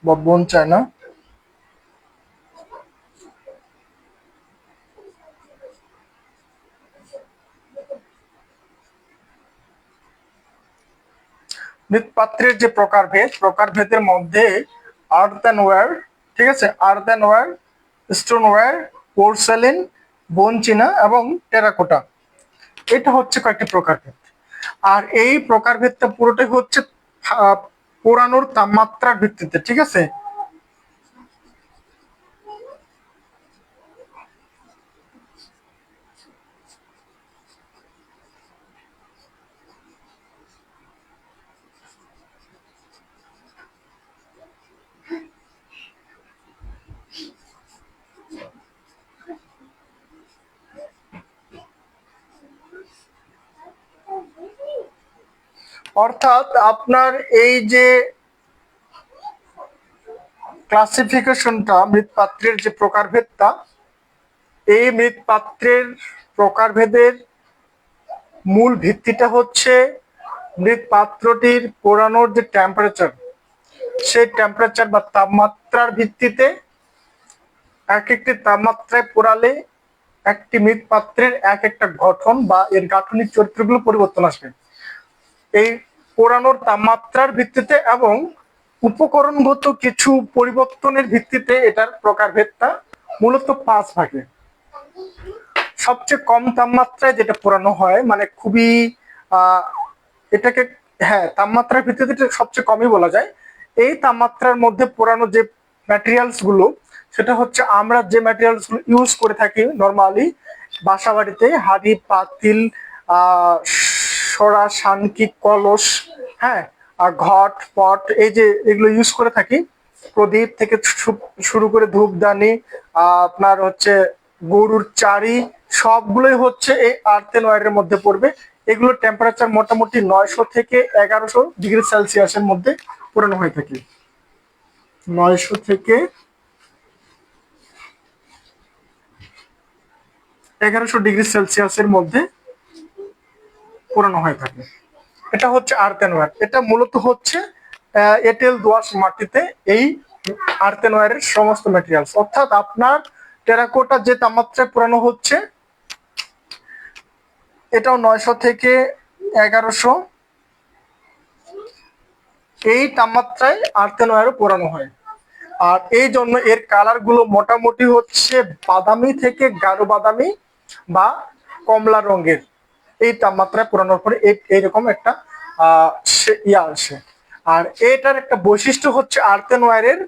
বা বন চায়না। মৃৎপাত্রের যে প্রকারভেদের মধ্যে আর্থেনওয়্যার, ঠিক আছে, আর্থেনওয়্যার, স্টোনওয়্যার, পোর্সেলিন, বনচিনা এবং টেরাকোটা, এটা হচ্ছে কয়েকটি প্রকারভেদ। আর এই প্রকারভেদটা পুরোটাই হচ্ছে পোড়ানোর তাপমাত্রার ভিত্তিতে। ঠিক আছে, অর্থাৎ আপনার এই যে ক্লাসিফিকেশনটা, মৃৎপাত্রের যে প্রকারভেদটা, এই মৃৎপাত্রের প্রকারভেদের মূল ভিত্তিটা হচ্ছে মৃৎপাত্রটির পোড়ানোর যে টেম্পারেচার, সেই টেম্পারেচার বা তাপমাত্রার ভিত্তিতে এক একটি তাপমাত্রায় পোড়ালে একটি মৃৎপাত্রের এক একটা গঠন বা এর গাঠনিক চরিত্রগুলো পরিবর্তন আসবে। এই পোড়ানোর তাপমাত্রার ভিত্তিতে এবং উপকরণগত কিছু পরিবর্তনের ভিত্তিতে এটার প্রকারভেদটা মূলত 5 ভাগে। সবচেয়ে কম তাপমাত্রায় যেটা পোড়ানো হয়, মানে খুবই এটাকে, হ্যাঁ, তাপমাত্রার ভিত্তিতে সবচেয়ে কমই বলা যায়। এই তাপমাত্রার মধ্যে পোড়ানো যে ম্যাটেরিয়ালস গুলো, সেটা হচ্ছে আমরা যে ম্যাটেরিয়ালস গুলো ইউজ করে থাকি নর্মালি বাসা বাড়িতে, হাঁড়ি, পাতিল, সরা, শানকি, কলস, হ্যাঁ, আর ঘট, পট, এই যে এগুলো ইউজ করে থাকি, প্রদীপ থেকে শুরু করে ধূপদানি, আপনার হচ্ছে গরুর চারি, সবগুলোই হচ্ছে এই আর্থেনওয়্যারের মধ্যে পড়বে। এগুলোর টেম্পারেচার মোটামুটি 900 থেকে 1100 ডিগ্রি সেলসিয়াসের মধ্যে পোড়ানো হয়ে থাকে। 900 থেকে 1100 ডিগ্রি সেলসিয়াসের মধ্যে পোড়ানো হয়ে থাকে। এটা হচ্ছে আর্থেনওয়্যার। এটা মূলত হচ্ছে এঁটেল দোআঁশ মাটিতে এই আর্থেনওয়্যারের সমস্ত ম্যাটেরিয়ালস, অর্থাৎ আপনার টেরাকোটা যে তাপমাত্রায় পোড়ানো হচ্ছে, এটাও 900 থেকে 1100 এই তাপমাত্রায় আর্থেনওয়্যারও পোড়ানো হয়। আর এই জন্য এর কালার গুলো মোটামুটি হচ্ছে বাদামি থেকে গাঢ় বাদামি বা কমলা রঙের। এই তাপমাত্রায় পোড়ানোর পরে এইরকম একটা ইয়া আসে। আর এটার একটা বৈশিষ্ট্য হচ্ছে আর্থেনওয়্যারের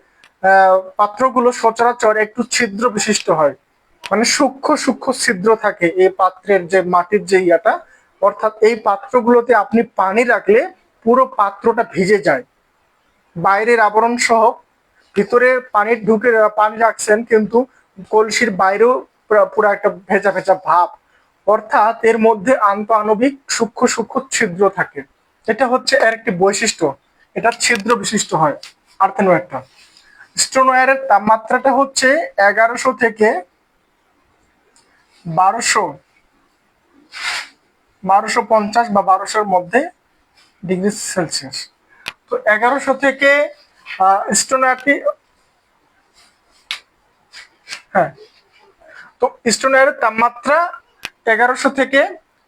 পাত্রগুলো সচরাচর একটু ছিদ্র বিশিষ্ট হয়, মানে সূক্ষ্ম সূক্ষ্ম ছিদ্র থাকে এই পাত্রের যে মাটির যে ইয়াটা। অর্থাৎ এই পাত্রগুলোতে আপনি পানি রাখলে পুরো পাত্রটা ভিজে যায়, বাইরের আবরণ সহ। ভিতরে পানি ঢুকে পানি রাখছেন কিন্তু কলসির বাইরেও পুরো একটা ভেজা ভেজা ভাব, অর্থাৎ এর মধ্যে আন্তঃআণবিক সূক্ষ্ম সূক্ষ্ম ছিদ্র থাকে। এটা হচ্ছে এর একটি বৈশিষ্ট্য, এটা ছিদ্র বিশিষ্ট হয় আর্থেনওয়্যারটা। স্টোন ওয়্যারের তাপমাত্রাটা হচ্ছে 1100 থেকে 1200, 1250 বা 1200-র মধ্যে ডিগ্রি সেলসিয়াস। তো 1100 থেকে স্টোন ওয়্যারটি, হ্যাঁ, তো স্টোন ওয়্যারের তাপমাত্রা 1100 থেকে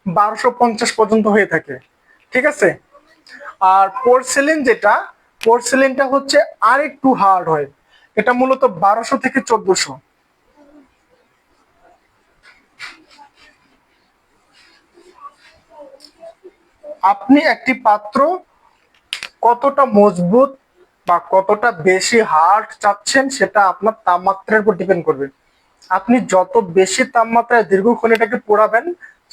1250 পর্যন্ত হয়ে থাকে, ঠিক আছে। আর পোর্সেলিন যেটা, পোর্সেলিনটা হচ্ছে আর একটু হার্ড হয়, এটা মূলত 1200 থেকে 1400। আপনি একটি পাত্র কতটা মজবুত বা কতটা বেশি হার্ড চাচ্ছেন সেটা আপনার তাপমাত্রার উপর ডিপেন্ড করবে। আপনি যত বেশি তাপমাত্রায় দীর্ঘক্ষণ এটাকে পোড়াবেন,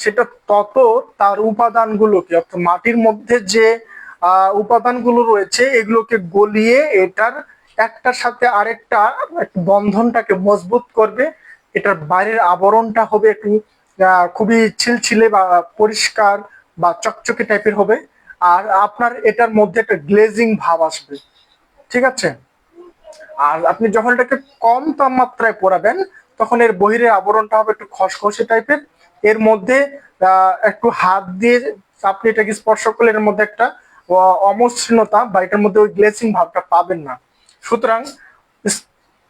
সেটা তত তার উপাদানগুলোকে, অর্থাৎ মাটির মধ্যে যে উপাদানগুলো রয়েছে এগুলোকে গলিয়ে এটার একটার সাথে আরেকটা বন্ধনটাকে মজবুত করবে। এটার বাইরের আবরণটা হবে একটু খুবই ছিলছিলে বা পরিষ্কার বা চকচকে টাইপের হবে। আর আপনার এটার মধ্যে একটা গ্লেজিং ভাব আসবে, ঠিক আছে। আর আপনি যখন এটাকে কম তাপমাত্রায় পোড়াবেন, তখন এর বহিরের আবরণটা হবে একটু খসখসে টাইপের। এর মধ্যে একটু হাত দিয়ে আপনি এটাকে স্পর্শ করলে এর মধ্যে একটা অমসৃণতা বা এটার মধ্যে ওই গ্লেসিং ভাবটা পাবেন না। সুতরাং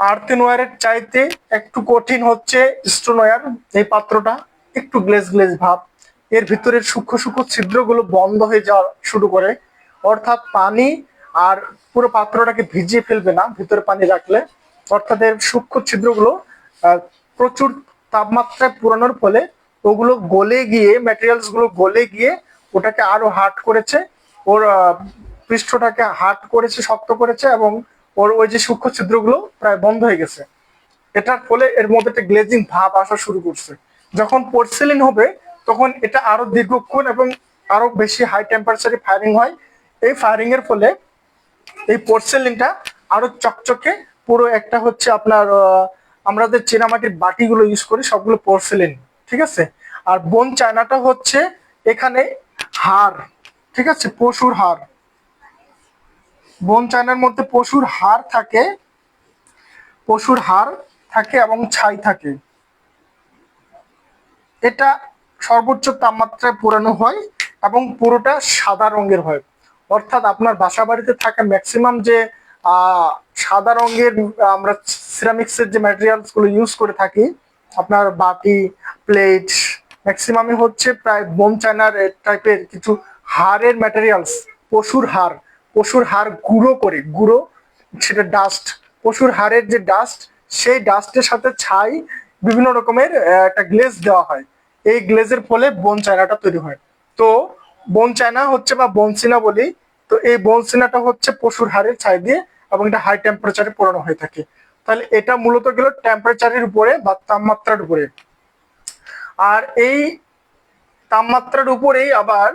আর্থেন ওয়্যারের চাইতে একটু কঠিন হচ্ছে স্টোন ওয়্যার। এই পাত্রটা একটু গ্লেজ গ্লেজ ভাব, এর ভিতরের সূক্ষ্ম সূক্ষ্ম ছিদ্রগুলো বন্ধ হয়ে যাওয়া শুরু করে, অর্থাৎ পানি আর পুরো পাত্রটাকে ভিজিয়ে ফেলবে না ভিতরে পানি রাখলে। অর্থাৎ এর সূক্ষ্ম ছিদ্রগুলো প্রচুর তাপমাত্রায় পুরানোর ফলে ওগুলো গলে গিয়ে, ম্যাটেরিয়ালস গুলো গলে গিয়ে ওটাকে আরো হার্ড করেছে, ওর পৃষ্ঠটাকে হার্ড করেছে, শক্ত করেছে, এবং ওর ওই যে সূক্ষ্ম ছিদ্রগুলো প্রায় বন্ধ হয়ে গেছে। এটার ফলে এর মধ্যে একটা গ্লেজিং ভাব আসা শুরু করছে। যখন পোর্সেলিন হবে তখন এটা আরো দীর্ঘক্ষণ এবং আরো বেশি হাই টেম্পারেচারে ফায়ারিং হয়। এই ফায়ারিং এর ফলে এই পোর্সেলিনটা আরো চকচকে, পুরো একটা হচ্ছে আপনার আমরা যে চীনামাটির বাটিগুলো ইউজ করি সবগুলো পোর্সেলিন, ঠিক আছে। আর বোন চায়নাটা হচ্ছে এখানে হাড়, ঠিক আছে, পশুর হাড়। বোন চায়নার মধ্যে পশুর হাড় থাকে, পশুর হাড় থাকে এবং ছাই থাকে। এটা সর্বোচ্চ তাপমাত্রায় পোড়ানো হয় এবং পুরোটা সাদা রঙের হয়। অর্থাৎ আপনার বাসা বাড়িতে থাকা ম্যাক্সিমাম যে সাদা রঙের আমরা সিরামিক্সের যে ম্যাটেরিয়ালস গুলো ইউজ করে থাকি, আপনার বাটি, প্লেট, ম্যাক্সিমামই হচ্ছে প্রায় বোন চায়নার টাইপের কিছু হাড়ের ম্যাটেরিয়ালস। পশুর হাড়, পশুর হাড় গুঁড়ো করে, গুঁড়ো সেটা ডাস্ট, পশুর হাড়ের যে ডাস্ট, সেই ডাস্টের সাথে ছাই, বিভিন্ন রকমের একটা গ্লেজ দেওয়া হয়। এই গ্লেজের ফলে বোন চায়নাটা তৈরি হয়। তো বোন চায়না হচ্ছে বা বনসিনা বলি, তো এই বনসিনাটা হচ্ছে পশুর হাড়ের ছাই দিয়ে এবং এটা হাই টেম্পারেচারে পোড়ানো হয়ে থাকে। তাহলে এটা মূলত গেল টেম্পারেচারের উপরে বা তাপমাত্রার উপরে। আর এই তাপমাত্রার উপরেই আবার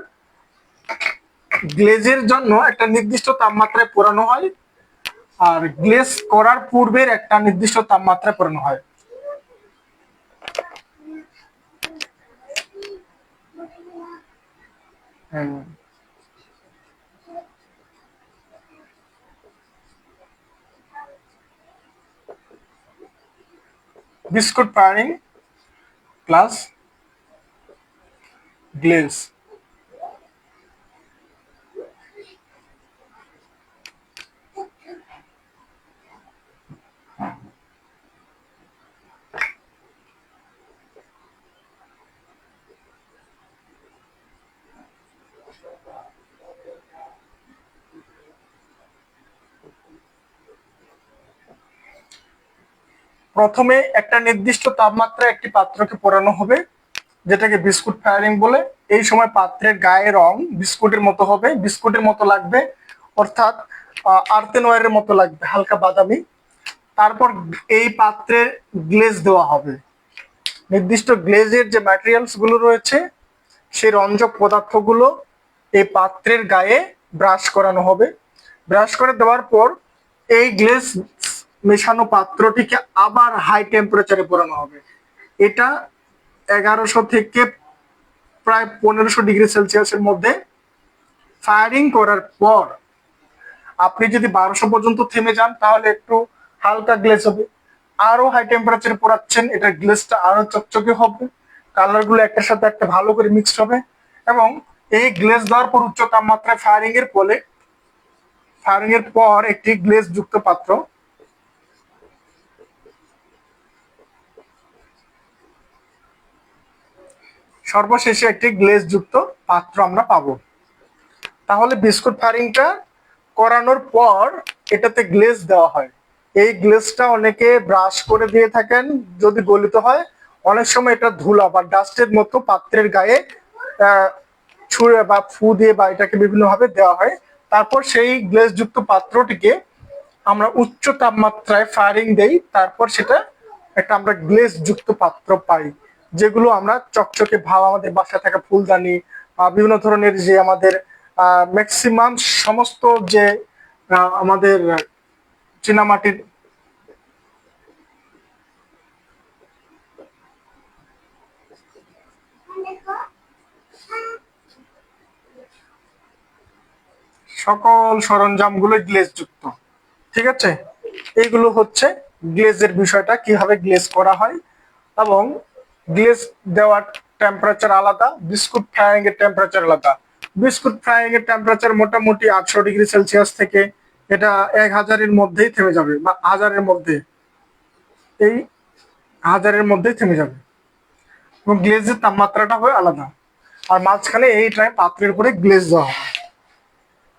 গ্লেজের জন্য একটা নির্দিষ্ট তাপমাত্রায় পোড়ানো হয়, আর গ্লেজ করার পূর্বের একটা নির্দিষ্ট তাপমাত্রায় পোড়ানো হয়। Biscuit firing plus glaze. প্রথমে একটা নির্দিষ্ট তাপমাত্রায় একটি পাত্রকে পোড়ানো হবে, যেটাকে বিস্কুট ফায়ারিং বলে। এই সময় পাত্রের গায়ের রং বিস্কুটের মতো হবে, বিস্কুটের মতো লাগবে, অর্থাৎ আর্থেন ওয়্যারের মতো লাগবে, হালকা বাদামি। তারপর এই পাত্রের গ্লেজ দেওয়া হবে। নির্দিষ্ট গ্লেজের যে ম্যাটেরিয়ালস গুলো রয়েছে, সেই রঞ্জক পদার্থগুলো এই পাত্রের গায়ে ব্রাশ করানো হবে। ব্রাশ করে দেওয়ার পর এই গ্লেজ মেশানো পাত্রটিকে আবার হাই টেম্পারেচারে পোড়ানো হবে। এটা 1100 থেকে প্রায় 1500 ডিগ্রি সেলসিয়াসের মধ্যে ফায়ারিং করার পর আপনি যদি 1200 পর্যন্ত থেমে যান, তাহলে একটু হালকা গ্লেজ হবে। আরো হাই টেম্পারেচারে পোড়াচ্ছেন, এটা গ্লেজটা আরো চকচকে হবে, কালার গুলো একটার সাথে একটা ভালো করে মিক্সড হবে। এবং এই গ্লেজ দেওয়ার পর উচ্চ তাপমাত্রায় ফায়ারিং এর পর একটি গ্লেজ যুক্ত পাত্র, সর্বশেষে একটি গ্লেজ যুক্ত পাত্র আমরা পাবো। তাহলে বিস্কুট ফায়ারিংটা করানোর পর এটাতে গ্লেজ দেওয়া হয়। এই গ্লেজটা অনেকে ব্রাশ করে দিয়ে থাকেন, যদি গলিত হয় অনেক সময় এটা ধুলা বা ডাস্টের মতো পাত্রের গায়ে ছুঁড়ে বা ফু দিয়ে বা এটাকে বিভিন্নভাবে দেওয়া হয়। তারপর সেই গ্লেজ যুক্ত পাত্রটিকে আমরা উচ্চ তাপমাত্রায় ফায়ারিং দেই, তারপর সেটা একটা আমরা গ্লেজ যুক্ত পাত্র পাই, যেগুলো আমরা চকচকে ভাব আমাদের বাসায় থাকা ফুলদানি বিভিন্ন ধরনের যে আমাদের ম্যাক্সিমাম সমস্ত যে আমাদের চীনামাটির সকল সরঞ্জামগুলো গ্লেজ যুক্ত। ঠিক আছে, এইগুলো হচ্ছে গ্লেজের বিষয়টা, কিভাবে গ্লেজ করা হয়। এবং গ্লেজ দেওয়ার টেম্পারেচার আলাদা, বিস্কুট ফ্রাইং এর টেম্পারেচার আলাদা। বিস্কুট ফ্রাইং এর টেম্পারেচার মোটামুটি 800 ডিগ্রি সেলসিয়াস থেকে এটা 1000-এর মধ্যেই থেমে যাবে, বা হাজারের মধ্যে, এই হাজারের মধ্যেই থেমে যাবে। এবং গ্লেজের তাপমাত্রাটা হয় আলাদা, আর মাঝখানে এই পাত্রের উপরে গ্লেজ দেওয়া হয়।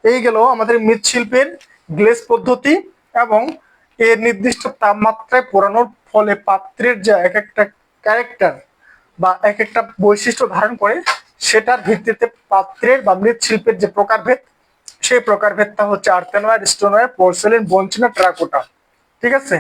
এই গেল আমাদের মৃৎশিল্পের গ্লেজ পদ্ধতি এবং এর নির্দিষ্ট তাপমাত্রায় পোড়ানোর ফলে পাত্রের যে এক একটা ক্যারেক্টার বা এক একটা বৈশিষ্ট্য ধারণ করে, সেটার ভিত্তিতে পাত্রের বা মৃৎশিল্পের যে প্রকারভেদ, সেই প্রকারভেদটা হচ্ছে আর্থেনওয়্যার, স্টোনওয়্যার, পোর্সেলেন, বঞ্চিনা, টেরাকোটা। ঠিক আছে,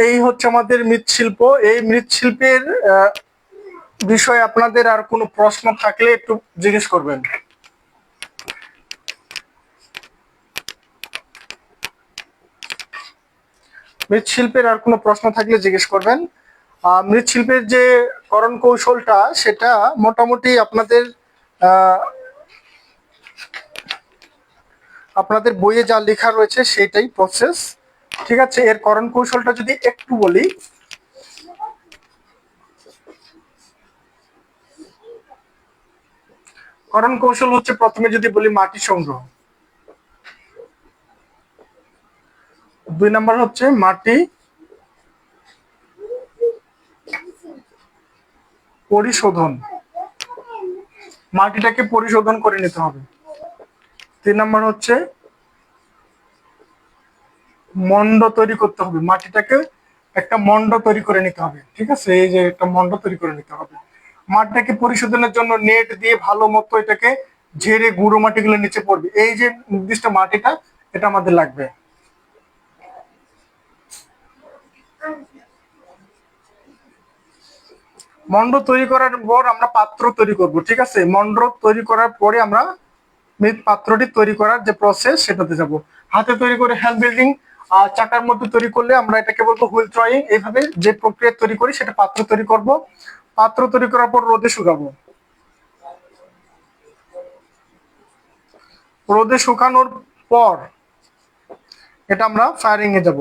এই হচ্ছে আমাদের মৃৎশিল্প। এই মৃৎশিল্পের বিষয়ে আপনাদের আর কোনো প্রশ্ন থাকলে একটু জিজ্ঞেস করবেন। মৃৎশিল্পের আর কোনো প্রশ্ন থাকলে জিজ্ঞেস করবেন। মৃৎশিল্পের যে করণ কৌশলটা, সেটা মোটামুটি আপনাদের বইয়ে যা লেখা রয়েছে সেটাই প্রসেস। ঠিক আছে, এর করণ কৌশলটা যদি একটু বলি, করণ কৌশল হচ্ছে প্রথমে যদি বলি মাটি সংগ্রহ, 2 নাম্বার হচ্ছে মাটি পরিশোধন, মাটিটাকে পরিশোধন করে নিতে হবে। 3 নাম্বার হচ্ছে মন্ড তৈরি করতে হবে, মাটিটাকে একটা মন্ড তৈরি করে নিতে হবে। ঠিক আছে, এই যে একটা মন্ড তৈরি করে নিতে হবে। মাটিটাকে পরিশোধনের জন্য নেট দিয়ে ভালো মতো এটাকে ঝেড়ে গুঁড়ো মাটিগুলো নিচে পড়বে, এই যে নির্দিষ্ট মাটিটা, এটা আমাদের লাগবে। মন্ড তৈরি করার পর আমরা পাত্র তৈরি করব। ঠিক আছে, মন্ড তৈরি করার পরে আমরা মৃৎ পাত্রটি তৈরি করার যে প্রসেস, সেটাতে যাব। হাতে তৈরি করে হ্যান্ড বিল্ডিং, চাকার মধ্যে তৈরি করলে আমরা এটাকে বলবো হুইল ড্রয়িং। এইভাবে যে প্রক্রিয়া তৈরি করি সেটা পাত্র তৈরি করব। পাত্র তৈরি করার পর রোদে শুকাবো, রোদে শুকানোর পর এটা আমরা ফায়ারিং এ যাব।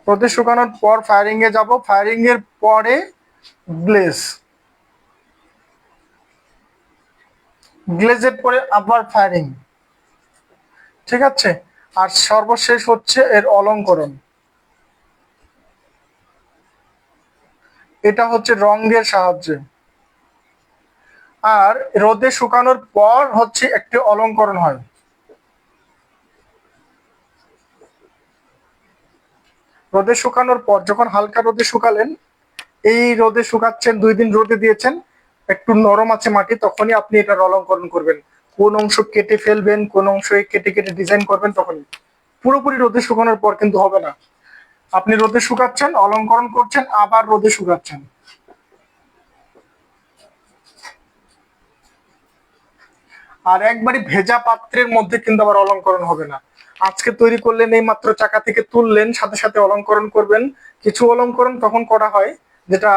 রোদে শুকানোর পর ফায়ারিং এ যাব, ফায়ারিং এর পরে গ্লেজ, গ্লেজের পরে আবার ফায়ারিং। ঠিক আছে, আর সর্বশেষ হচ্ছে এর অলঙ্করণ। এটা হচ্ছে রঙের সাহায্যে। আর রোদে শুকানোর পর হচ্ছে একটি অলঙ্করণ হয়। রোদে শুকানোর পর, যখন হালকা রোদে শুকালেন, এই রোদে শুকাচ্ছেন, 2 দিন রোদে দিয়েছেন, একটু নরম আছে মাটি, তখনই আপনি এটার অলঙ্করণ করবেন। কোন অংশ কেটে ফেলবেন, কোন অংশ কেটে কেটে ডিজাইন করবেন, তখনই। পুরোপুরি রোদে শুকানোর পর কিন্তু হবে না। আপনি রোদে শুকাচ্ছেন, অলঙ্করণ করছেন, আবার রোদে শুকাচ্ছেন। আর একবারই ভেজা পাত্রের মধ্যে কিন্তু আবার অলঙ্করণ হবে না। আজকে তৈরি করলেন, এই মাত্র চাকা থেকে তুললেন, সাথে সাথে অলঙ্করণ করবেন। কিছু অলঙ্করণ তখন করা হয় যেটা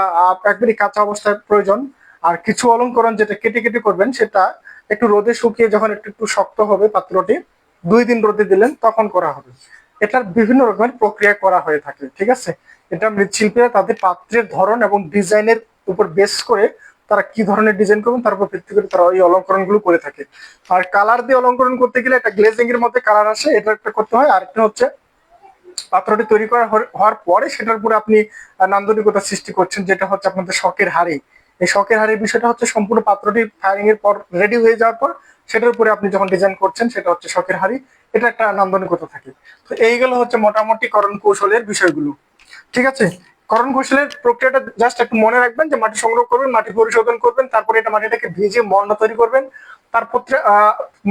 একবারই কাঁচা অবস্থায় প্রয়োজন। আর কিছু অলঙ্করণ যেটা কেটে কেটে করবেন, সেটা একটু রোদে শুকিয়ে যখন একটু একটু শক্ত হবে পাত্রটি, 2 দিন রোদে দিলেন তখন করা হবে। এটার বিভিন্ন রকমের প্রক্রিয়া করা হয়ে থাকে, ঠিক আছে। এটা মৃৎশিল্পীরা তাদের পাত্রের ধরন এবং ডিজাইনের উপর বেস করে তারা কি ধরনের ডিজাইন করবেন তার উপর ভিত্তি করে তারা ওই অলঙ্করণ গুলো করে থাকে। আর কালার দিয়ে অলঙ্করণ করতে গেলে একটা গ্লেজিং এর মধ্যে কালার আসে, এটা একটা করতে হয়। আর একটা হচ্ছে পাত্রটি তৈরি করা হওয়ার পরে সেটার উপরে আপনি নান্দনিকতা সৃষ্টি করছেন, যেটা হচ্ছে আপনাদের শখের হাড়ি। এই শখের হাড়ির বিষয়টা হচ্ছে সম্পূর্ণ পাত্রটি ফায়ারিং এর পর রেডি হয়ে যাওয়ার পর সেটার উপরে আপনি যখন ডিজাইন করছেন, সেটা হচ্ছে শখের হাড়ি। এটা একটা নান্দনিকতা থাকে। তো এইগুলো হচ্ছে মোটামুটি করণ কৌশলের বিষয়গুলো, ঠিক আছে। করণ কৌশলের প্রক্রিয়াটা জাস্ট একটু মনে রাখবেন যে মাটি সংগ্রহ করবেন, মাটি পরিশোধন করবেন, তারপরে এটা মাটিটাকে ভিজে মন্ড তৈরি করবেন। তারপর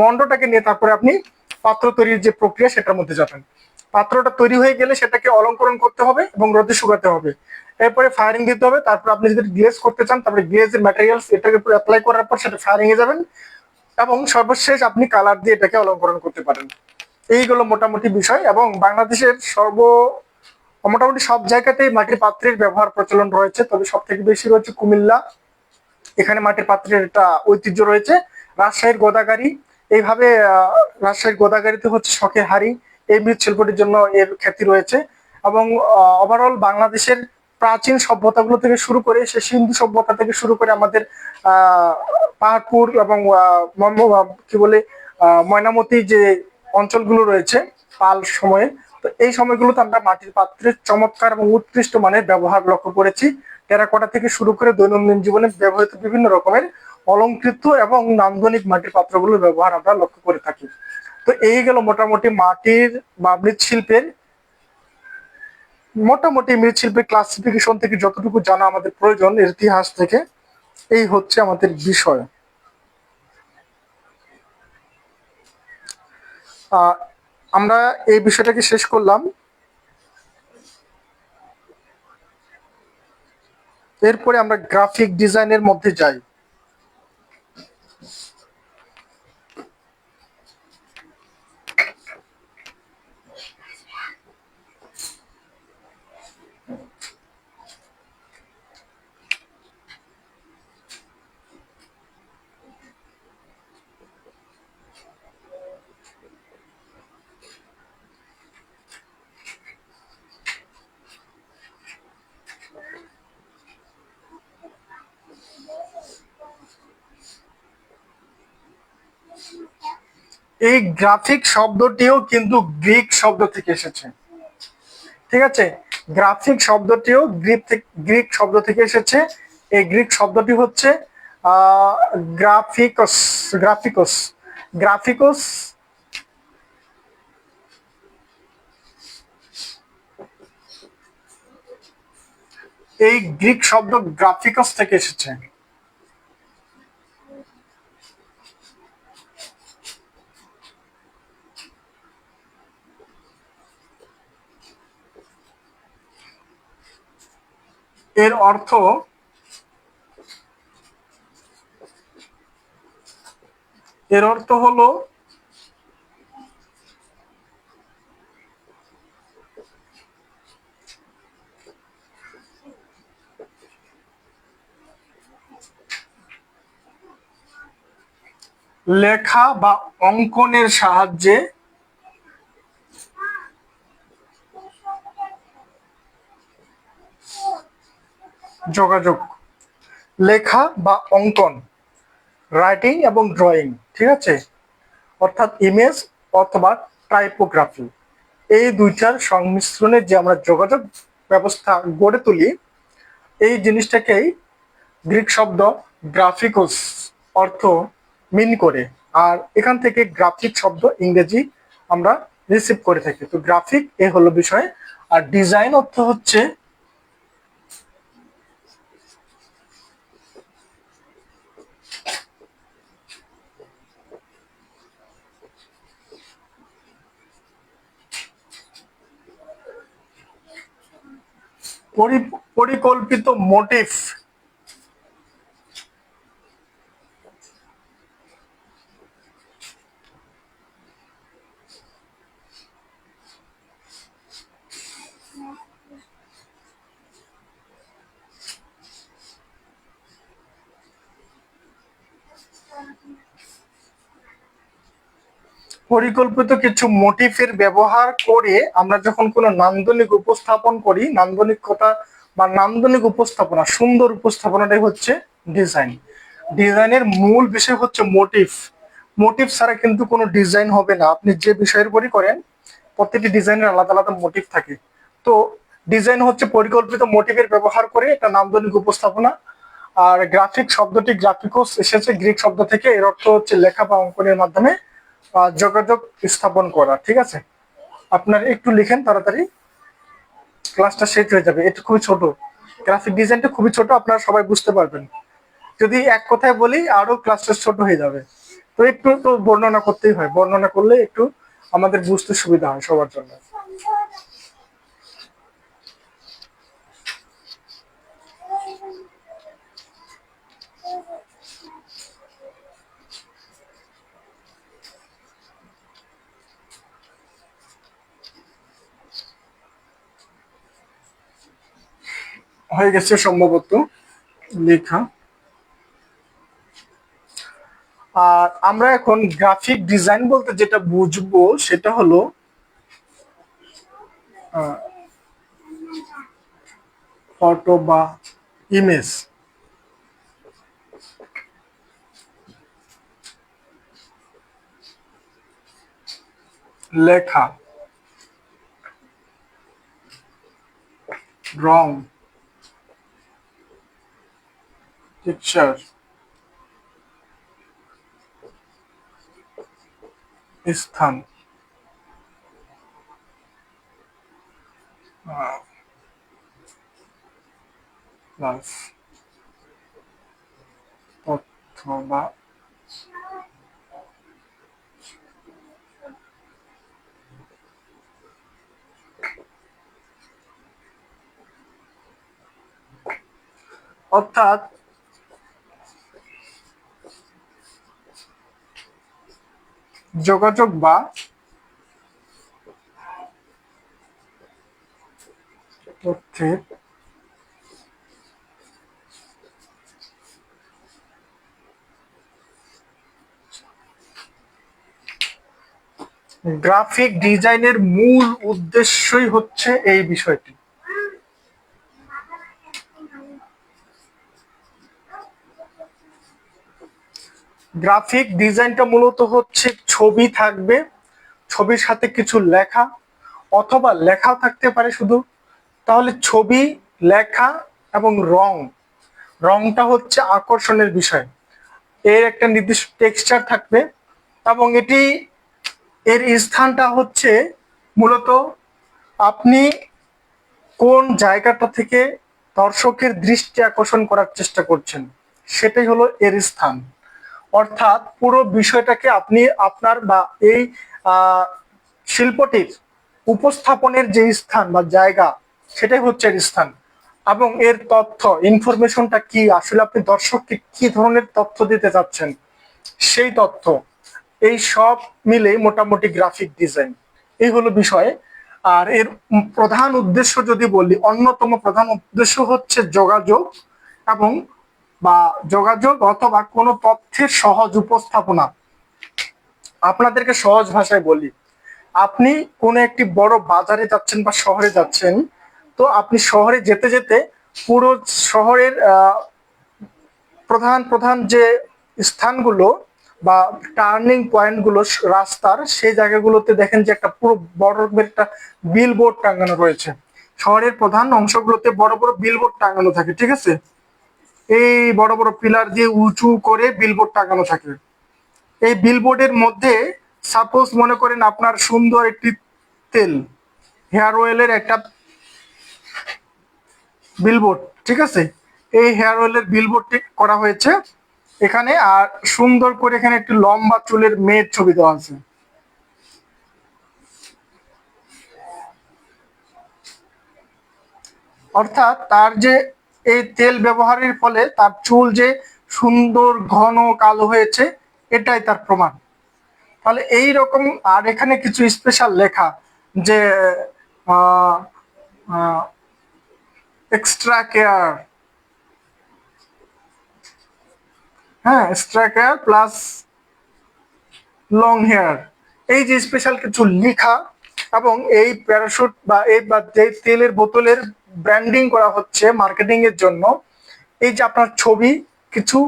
মন্ডটাকে নিয়ে তারপরে আপনি পাত্র তৈরির যে প্রক্রিয়া সেটার মধ্যে যাবেন। পাত্রটা তৈরি হয়ে গেলে সেটাকে অলঙ্করণ করতে হবে এবং রোদে শুকাতে হবে। এরপরে ফায়ারিং দিতে হবে। তারপর আপনি যদি গ্লেজ করতে চান, তারপরে গ্লেজের ম্যাটেরিয়ালস এটাকে পুরো অ্যাপ্লাই করার পর সেটা ফায়ারিং এ যাবেন, এবং সর্বশেষ আপনি কালার দিয়ে এটাকে অলঙ্করণ করতে পারেন। এইগুলো মোটামুটি বিষয়। এবং বাংলাদেশের মোটামুটি সব জায়গাতেই মাটির পাত্রের ব্যবহার প্রচলন রয়েছে, তবে সব থেকে বেশি রয়েছে কুমিল্লা। এখানে মাটির পাত্রের একটা ঐতিহ্য রয়েছে। রাজশাহীর গোদাগাড়ি, এইভাবে রাজশাহীর গোদাগাড়িতে হচ্ছে শখের হাড়ি, এই মৃৎশিল্পটির জন্য এর খ্যাতি রয়েছে। এবং ওভারঅল বাংলাদেশের প্রাচীন সভ্যতাগুলো থেকে শুরু করে সে সিন্ধু সভ্যতা থেকে শুরু করে আমাদের পাহাড়পুর এবং কি বলে ময়নামতি যে অঞ্চলগুলো রয়েছে পাল সময়ে, তো এই সময়গুলোতে আমরা মাটির পাত্রের চমৎকার এবং উৎকৃষ্ট মানের ব্যবহার লক্ষ্য করেছি। টেরাকোটা থেকে শুরু করে দৈনন্দিন জীবনে ব্যবহৃত বিভিন্ন রকমের অলংকৃত এবং নান্দনিক মাটির পাত্রগুলোর ব্যবহার আমরা লক্ষ্য করে থাকি। তো এই গেল মোটামুটি মাটির বা মৃৎশিল্পের মৃৎশিল্পের ক্লাসিফিকেশন থেকে যতটুকু জানা আমাদের প্রয়োজন এর ইতিহাস থেকে, এই হচ্ছে আমাদের বিষয়। আমরা এই বিষয়টাকে শেষ করলাম। এরপরে আমরা গ্রাফিক ডিজাইনের মধ্যে যাই। এই গ্রাফিক শব্দটিও কিন্তু গ্রিক শব্দ থেকে এসেছে, ঠিক আছে। গ্রাফিক শব্দটিও গ্রিক শব্দ থেকে এসেছে। এই গ্রিক শব্দটি হচ্ছে গ্রাফিকস গ্রাফিকস গ্রাফিকস। এই গ্রিক শব্দ গ্রাফিকস থেকে এসেছে। এর অর্থ হলো লেখা বা অঙ্কনের সাহায্যে যোগাযোগ। লেখা বা অঙ্কন, রাইটিং এবং ড্রয়িং, ঠিক আছে, অর্থাৎ ইমেজ অথবা টাইপোগ্রাফি, এই দুইটার সংমিশ্রণে যে আমরা যোগাযোগ ব্যবস্থা গড়ে তুলি, এই জিনিসটাকেই গ্রিক শব্দ গ্রাফিকস অর্থ মিন করে। আর এখান থেকে গ্রাফিক শব্দ ইংরেজি আমরা রিসিভ করে থাকি। তো গ্রাফিক এ হলো বিষয়। আর ডিজাইন অর্থ হচ্ছে পরিকল্পিত মোটিভ। পরিকল্পিত কিছু মোটিফের ব্যবহার করে আমরা যখন কোনো নান্দনিক উপস্থাপন করি, নান্দনিকতা বা নান্দনিক উপস্থাপনা, সুন্দর উপস্থাপনাটাই হচ্ছে ডিজাইন। ডিজাইনের মূল বিষয় হচ্ছে মোটিভ। মোটিভ ছাড়া কিন্তু কোনো ডিজাইন হবে না। আপনি যে বিষয়ের উপরই করেন, প্রত্যেকটি ডিজাইনের আলাদা আলাদা মোটিভ থাকে। তো ডিজাইন হচ্ছে পরিকল্পিত মোটিভের ব্যবহার করে একটা নান্দনিক উপস্থাপনা। আর গ্রাফিক শব্দটি গ্রাফিকস এসেছে গ্রিক শব্দ থেকে, এর অর্থ হচ্ছে লেখা বা অঙ্কনের মাধ্যমে যোগাযোগ স্থাপন করা। ঠিক আছে, আপনার একটু লিখেন তাড়াতাড়ি, ক্লাসটা শেষ হয়ে যাবে। এটা খুবই ছোট, গ্রাফিক ডিজাইনটা খুবই ছোট, আপনারা সবাই বুঝতে পারবেন। যদি এক কথায় বলি আরো ক্লাসটা ছোট হয়ে যাবে। তো একটু তো বর্ণনা করতেই হয়, বর্ণনা করলে একটু আমাদের বুঝতে সুবিধা হয় সবার জন্য। হয়ে গেছে সম্ভবত লেখা। আর আমরা এখন গ্রাফিক ডিজাইন বলতে যেটা বুঝবো সেটা হলো ফটো বা ইমেজ, লেখা, রং, পিকচার, স্থান, প্লাস তথ্য বা অর্থাৎ যোগাযোগ বা তথ্যের গ্রাফিক ডিজাইনের মূল উদ্দেশ্যই হচ্ছে এই বিষয়টি। গ্রাফিক ডিজাইনটা মূলত হচ্ছে ছবি থাকবে, ছবির সাথে কিছু লেখা, অথবা লেখাও থাকতে পারে শুধু। তাহলে ছবি, লেখা এবং রং, রংটা হচ্ছে আকর্ষণের বিষয়। এর একটা নির্দিষ্ট টেক্সচার থাকবে এবং এর স্থানটা হচ্ছে মূলত আপনি কোন জায়গাটা থেকে দর্শকের দৃষ্টি আকর্ষণ করার চেষ্টা করছেন, সেটাই হলো এর স্থান। অর্থাৎ পুরো বিষয়টাকে আপনি আপনার বা এই শিল্পটির উপস্থাপনের যে স্থান বা জায়গা, সেটাই হচ্ছে এর স্থান। এবং এর তথ্য, ইনফরমেশনটা কি, আসলে আপনি দর্শককে কি ধরনের তথ্য দিতে চাচ্ছেন, সেই তথ্য, এই সব মিলে মোটামুটি গ্রাফিক ডিজাইন, এই হলো বিষয়। আর এর প্রধান উদ্দেশ্য যদি বলি, অন্যতম প্রধান উদ্দেশ্য হচ্ছে যোগাযোগ এবং বা যোগাযোগ অথবা কোনো তথ্যের সহজ উপস্থাপনা। আপনাদেরকে সহজ ভাষায় বলি, আপনি কোনো একটি বড় বাজারে যাচ্ছেন বা শহরে যাচ্ছেন, তো আপনি শহরে যেতে যেতে পুরো শহরের প্রধান প্রধান যে স্থানগুলো বা টার্নিং পয়েন্টগুলো রাস্তার, সেই জায়গাগুলোতে দেখেন যে একটা পুরো বড় একটা বিলবোর্ড টাঙানো রয়েছে। শহরের প্রধান অংশগুলোতে বড় বড় বিলবোর্ড টাঙানো থাকে, ঠিক আছে, এই বড় বড় পিলার দিয়ে উঁচু করে বিলবোর্ড টাঙানো থাকে। এই বিলবোর্ডের মধ্যে সাপোজ মনে করেন আপনার সুন্দর একটি তেল, হেয়ার অয়েলের একটা বিলবোর্ড, ঠিক আছে, এই হেয়ার অয়েলের বিলবোর্ডটি করা হয়েছে এখানে। আর সুন্দর করে এখানে একটি লম্বা চুলের মেয়ের ছবি দেওয়া আছে। অর্থাৎ তার যে এই তেল ব্যবহারের ফলে তার চুল যে সুন্দর ঘন কালো হয়েছে, এটাই তার প্রমাণ। তাহলে এই রকম। আর এখানে কিছু স্পেশাল লেখা যে এক্সট্রা কেয়ার, হ্যাঁ, extra care plus long hair, এই যে স্পেশাল কিছু লেখা। এবং এই প্যারাশুট বা যে তেলের বোতলের ব্র্যান্ডিং করা হচ্ছে মার্কেটিং এর জন্য, এই যে আপনার ছবি, কিছু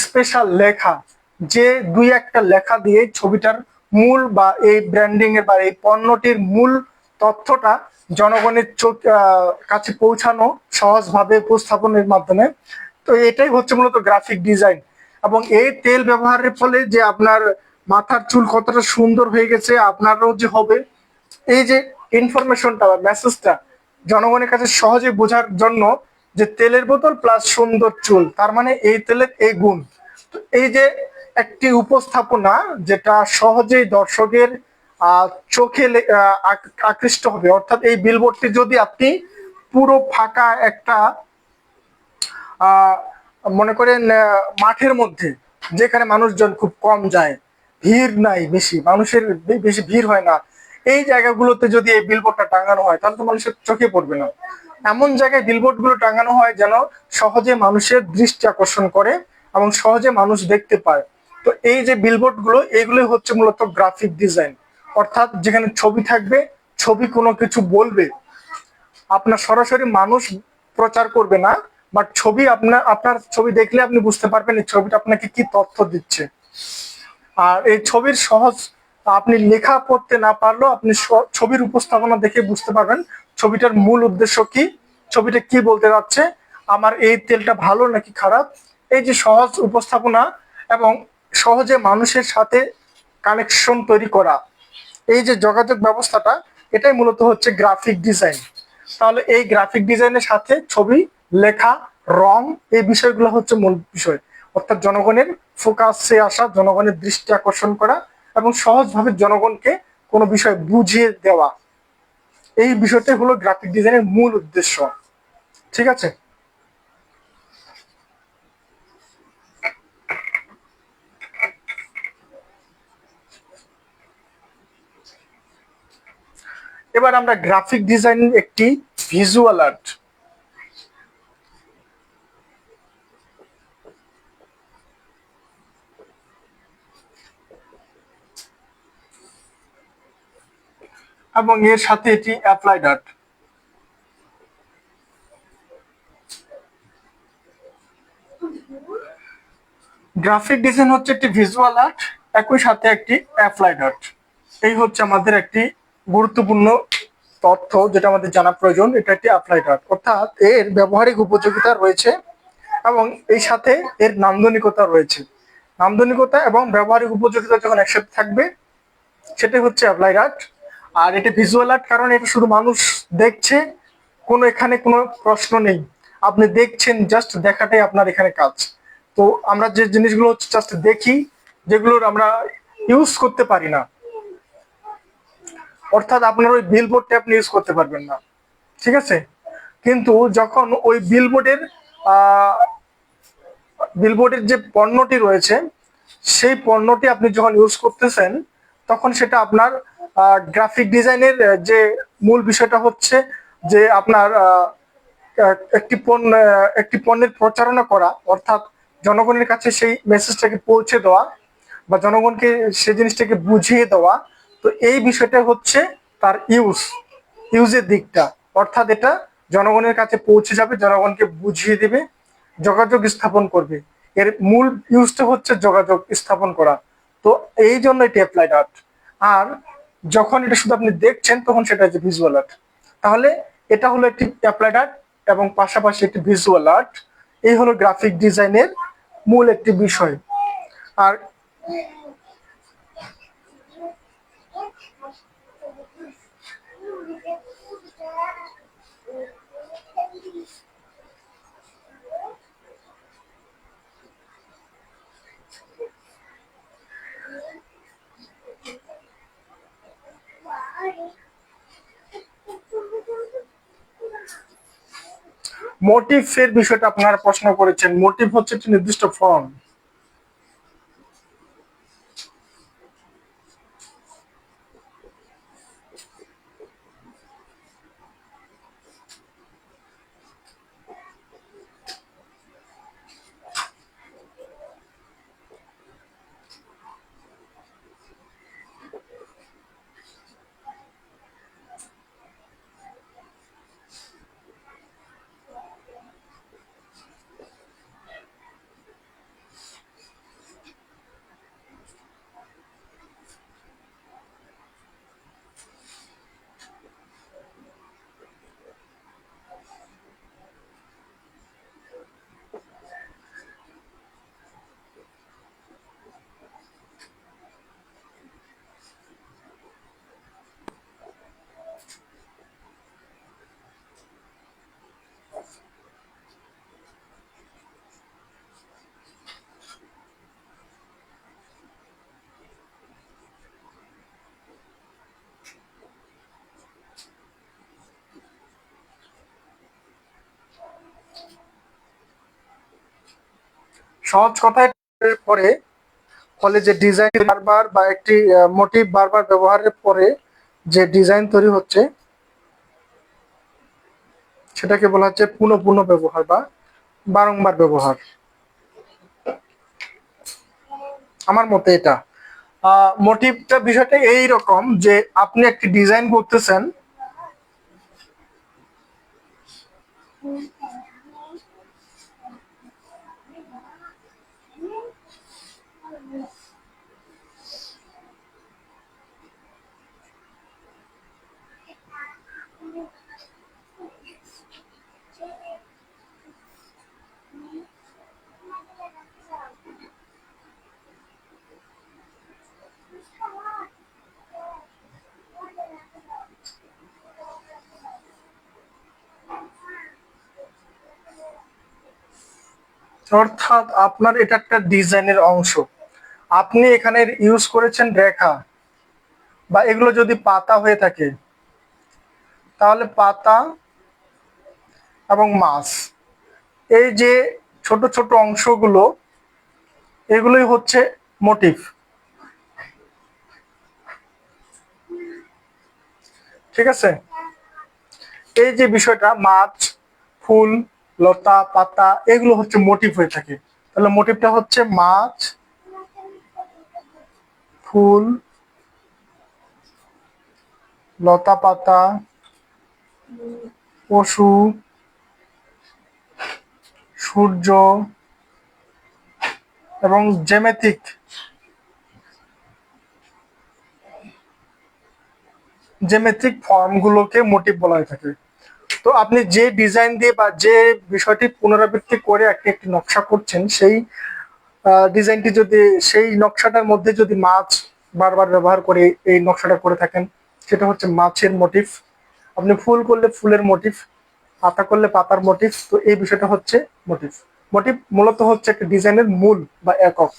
স্পেশাল লেখা, যে দুই একটা লেখা দিয়ে ছবিটার মূল বা এই ব্র্যান্ডিং এর বা এই পণ্যটির মূল তথ্যটা জনগণের কাছে পৌঁছানো সহজভাবে উপস্থাপনের মাধ্যমে। তো এটাই হচ্ছে মূলত গ্রাফিক ডিজাইন। এবং এই তেল ব্যবহারের ফলে যে আপনার মাথার চুল কতটা সুন্দর হয়ে গেছে, আপনারও যে হবে, এই যে ইনফরমেশনটা বা মেসেজটা জনগণের কাছে সহজে বোঝার জন্য, যে তেলের বোতল প্লাস সুন্দর চুল, তার মানে এই তেলের এই গুণ। তো এই যে একটি উপস্থাপনা যেটা সহজেই দর্শকের চোখে আকৃষ্ট হবে। অর্থাৎ এই বিলবোর্ডটি যদি আপনি পুরো ফাঁকা একটা মনে করেন মাঠের মধ্যে, যেখানে মানুষজন খুব কম যায়, ভিড় নাই, বেশি মানুষের বেশি ভিড় হয় না, এই জায়গাগুলোতে যদি এই বিলবোর্ডটা টাঙানো হয়, তাহলে তো মানুষের চোখে পড়বে না। এমন জায়গায় বিলবোর্ড গুলো টাঙানো হয় যেন সহজে মানুষের দৃষ্টি আকর্ষণ করে এবং সহজে মানুষ দেখতে পায়। তো এই যে বিলবোর্ড গুলো, এইগুলো হচ্ছে মূলত গ্রাফিক ডিজাইন। অর্থাৎ যেখানে ছবি থাকবে, ছবি কোনো কিছু বলবে, আপনার সরাসরি মানুষ প্রচার করবে না, বাট ছবি আপনার ছবি দেখলে আপনি বুঝতে পারবেন এই ছবিটা আপনাকে কি তথ্য দিচ্ছে। আর এই ছবির সহজ, আপনি লেখা পড়তে না পারলেও আপনি ছবির উপস্থাপনা দেখে বুঝতে পারবেন ছবিটার মূল উদ্দেশ্য কি, ছবিটা কি বলতে যাচ্ছে, আমার এই তেলটা ভালো নাকি খারাপ। এই যে সহজ উপস্থাপনা এবং সহজে মানুষের সাথে কানেকশন তৈরি করা, এই যে যোগাযোগ ব্যবস্থাটা, এটাই মূলত হচ্ছে গ্রাফিক ডিজাইন। তাহলে এই গ্রাফিক ডিজাইনের সাথে ছবি, লেখা, রং, এই বিষয়গুলো হচ্ছে মূল বিষয়। অর্থাৎ জনগণের ফোকাসে আসা, জনগণের দৃষ্টি আকর্ষণ করা এবং সহজভাবে জনগণকে কোনো বিষয় বুঝিয়ে দেওয়া, এই বিষয়টাই হলো গ্রাফিক ডিজাইনের মূল উদ্দেশ্য। ঠিক আছে। এবার আমরা গ্রাফিক ডিজাইন একটি ভিজুয়াল আর্ট। এবং এর সাথে এটি অ্যাপ্লাইড আর্ট। গ্রাফিক ডিজাইন হচ্ছে একটি ভিজুয়াল আর্ট, একই সাথে একটি অ্যাপ্লাইড আর্ট। এই হচ্ছে আমাদের একটি গুরুত্বপূর্ণ তথ্য যেটা আমাদের জানা প্রয়োজন। এটা একটি অ্যাপ্লাইড আর্ট, অর্থাৎ এর ব্যবহারিক উপযোগিতা রয়েছে এবং এই সাথে এর নান্দনিকতা রয়েছে। নান্দনিকতা এবং ব্যবহারিক উপযোগিতা যখন একসাথে থাকবে, সেটাই হচ্ছে অ্যাপ্লাইড আর্ট। আর এটা ভিজুয়াল আর্ট কারণ এটা শুধু মানুষ দেখছে, কোনো এখানে কোনো প্রশ্ন নেই, আপনি দেখছেন, জাস্ট দেখাটাই আপনার এখানে কাজ। তো আমরা যে জিনিসগুলো হচ্ছে জাস্ট দেখি, যেগুলোর আমরা ইউজ করতে পারি না, অর্থাৎ আপনার ওই বিলবোর্ডটা আপনি ইউজ করতে পারবেন না, ঠিক আছে। কিন্তু যখন ওই বিলবোর্ডের যে পণ্যটি রয়েছে, সেই পণ্যটি আপনি যখন ইউজ করতেছেন, তখন সেটা আপনার গ্রাফিক ডিজাইনের যে মূল বিষয়টা হচ্ছে যে আপনার একটি পণ্যের প্রচারণা করা, অর্থাৎ জনগণের কাছে সেই মেসেজটাকে পৌঁছে দেওয়া বা জনগণকে সেই জিনিসটাকে বুঝিয়ে দেওয়া। তো এই বিষয়টা হচ্ছে তার ইউজের দিকটা। অর্থাৎ এটা জনগণের কাছে পৌঁছে যাবে, জনগণকে বুঝিয়ে দেবে, যোগাযোগ স্থাপন করবে। এর মূল ইউজটা হচ্ছে যোগাযোগ স্থাপন করা। তো এই জন্য এটি অ্যাপ্লাইড আর্ট। আর যখন এটা শুধু আপনি দেখছেন, তখন সেটা হচ্ছে ভিজুয়াল আর্ট। তাহলে এটা হলো একটি অ্যাপ্লাইড আর্ট এবং পাশাপাশি একটি ভিজুয়াল আর্ট। এই হলো গ্রাফিক ডিজাইনের মূল একটি বিষয়। আর মোটিফের বিষয়টা আপনারা প্রশ্ন করেছেন। মোটিভ হচ্ছে একটি নির্দিষ্ট ফর্ম। সহজ কথায় পরে ফলে যে ডিজাইন বারবার বা একটি মোটিভ বারবার ব্যবহারের পরে যে ডিজাইন তৈরি হচ্ছে সেটাকে বলা হচ্ছে পুনঃ পুনঃ ব্যবহার বা বারংবার ব্যবহার। আমার মতে এটা মোটিভটা বিষয়টা এই রকম যে আপনি একটি ডিজাইন করতেছেন, অর্থাৎ আপনার এটা একটা ডিজাইনের অংশ। আপনি এখানে ইউজ করেছেন রেখা, বা এগুলো যদি পাতা হয়ে থাকে তাহলে পাতা এবং মাছ, এই যে ছোট ছোট অংশগুলো এগুলোই হচ্ছে মোটিভ। ঠিক আছে, এই যে বিষয়টা মাছ, ফুল, লতা, পাতা এগুলো হচ্ছে মোটিভ হয়ে থাকে। তাহলে মোটিভটা হচ্ছে মাছ, ফুল, লতা পাতা, পশু, সূর্য এবং জ্যামিতিক ফর্মগুলোকে মোটিভ বলা হয়ে থাকে। তো আপনি যে ডিজাইন দিয়ে বা যে বিষয়টি পুনরাবৃত্তি করে একটি একটি নকশা করছেন, সেই ডিজাইনটি যদি সেই নকশাটার মধ্যে যদি মাছ বারবার ব্যবহার করে এই নকশাটা করে থাকেন, সেটা হচ্ছে মাছের মোটিভ। আপনি ফুল করলে ফুলের মোটিভ, পাতা করলে পাতার মোটিভ। তো এই বিষয়টা হচ্ছে মোটিভ। মোটিভ মূলত হচ্ছে একটা ডিজাইনের মূল বা একক।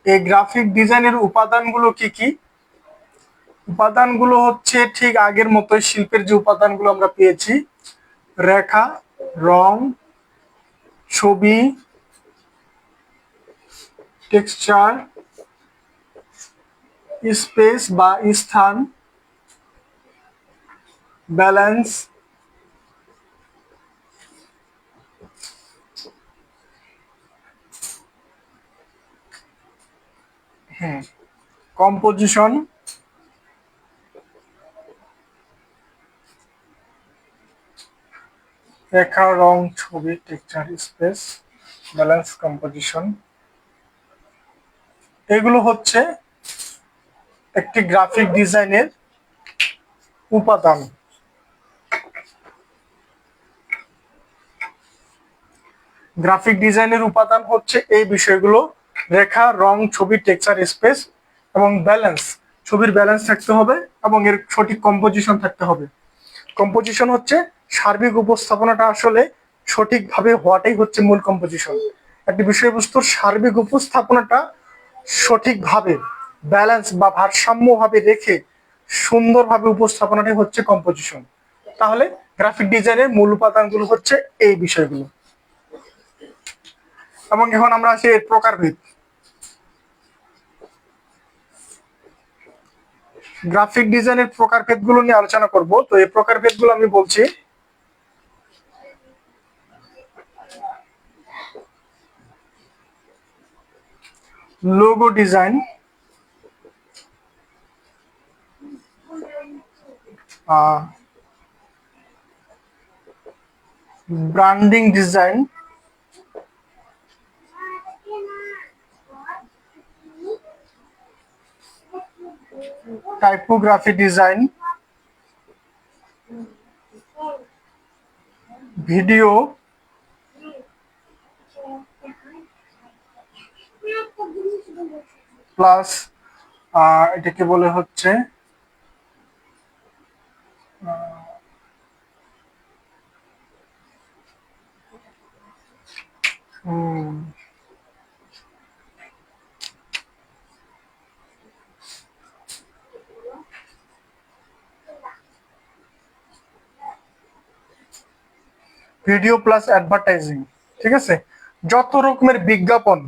এই গ্রাফিক ডিজাইনের উপাদানগুলো কি কি? উপাদানগুলো হচ্ছে ঠিক আগের মতোই, শিল্পের যে উপাদানগুলো আমরা পেয়েছি, রেখা, রং, ছবি, টেক্সচার, স্পেস বা স্থান, ব্যালেন্স, কম্পোজিশন, রেখা, রং, ছবি, টেক্সচার, স্পেস, ব্যালেন্স, কম্পোজিশন, এগুলো হচ্ছে একটি গ্রাফিক ডিজাইনের উপাদান। গ্রাফিক ডিজাইনের উপাদান হচ্ছে এই বিষয়গুলো, রেখা, রং, ছবি, টেক্সচার, স্পেস এবং ব্যালেন্স, ছবির ব্যালেন্স থাকতে হবে এবং এর সঠিক কম্পোজিশন থাকতে হবে। কম্পোজিশন হচ্ছে সার্বিক উপস্থাপনাটা আসলে সঠিকভাবে হওয়াটাই হচ্ছে মূল কম্পোজিশন। একটি বিষয়বস্তুর সার্বিক উপস্থাপনাটা সঠিকভাবে ব্যালেন্স বা ভারসাম্যভাবে রেখে সুন্দরভাবে উপস্থাপনাটাই হচ্ছে কম্পোজিশন। তাহলে গ্রাফিক ডিজাইনের মূল উপাদানগুলো হচ্ছে এই বিষয়গুলো। এবং এখন আমরা আসি এর প্রকারভেদ। গ্রাফিক ডিজাইনের প্রকারভেদগুলো নিয়ে আলোচনা করব। তো এই প্রকারভেদগুলো আমি বলছি। Logo design, branding design, typography design, video plus এটাকে বলে হচ্ছে ভিডিও প্লাস অ্যাডভার্টাইজিং। ঠিক আছে, যত রকমের বিজ্ঞাপন,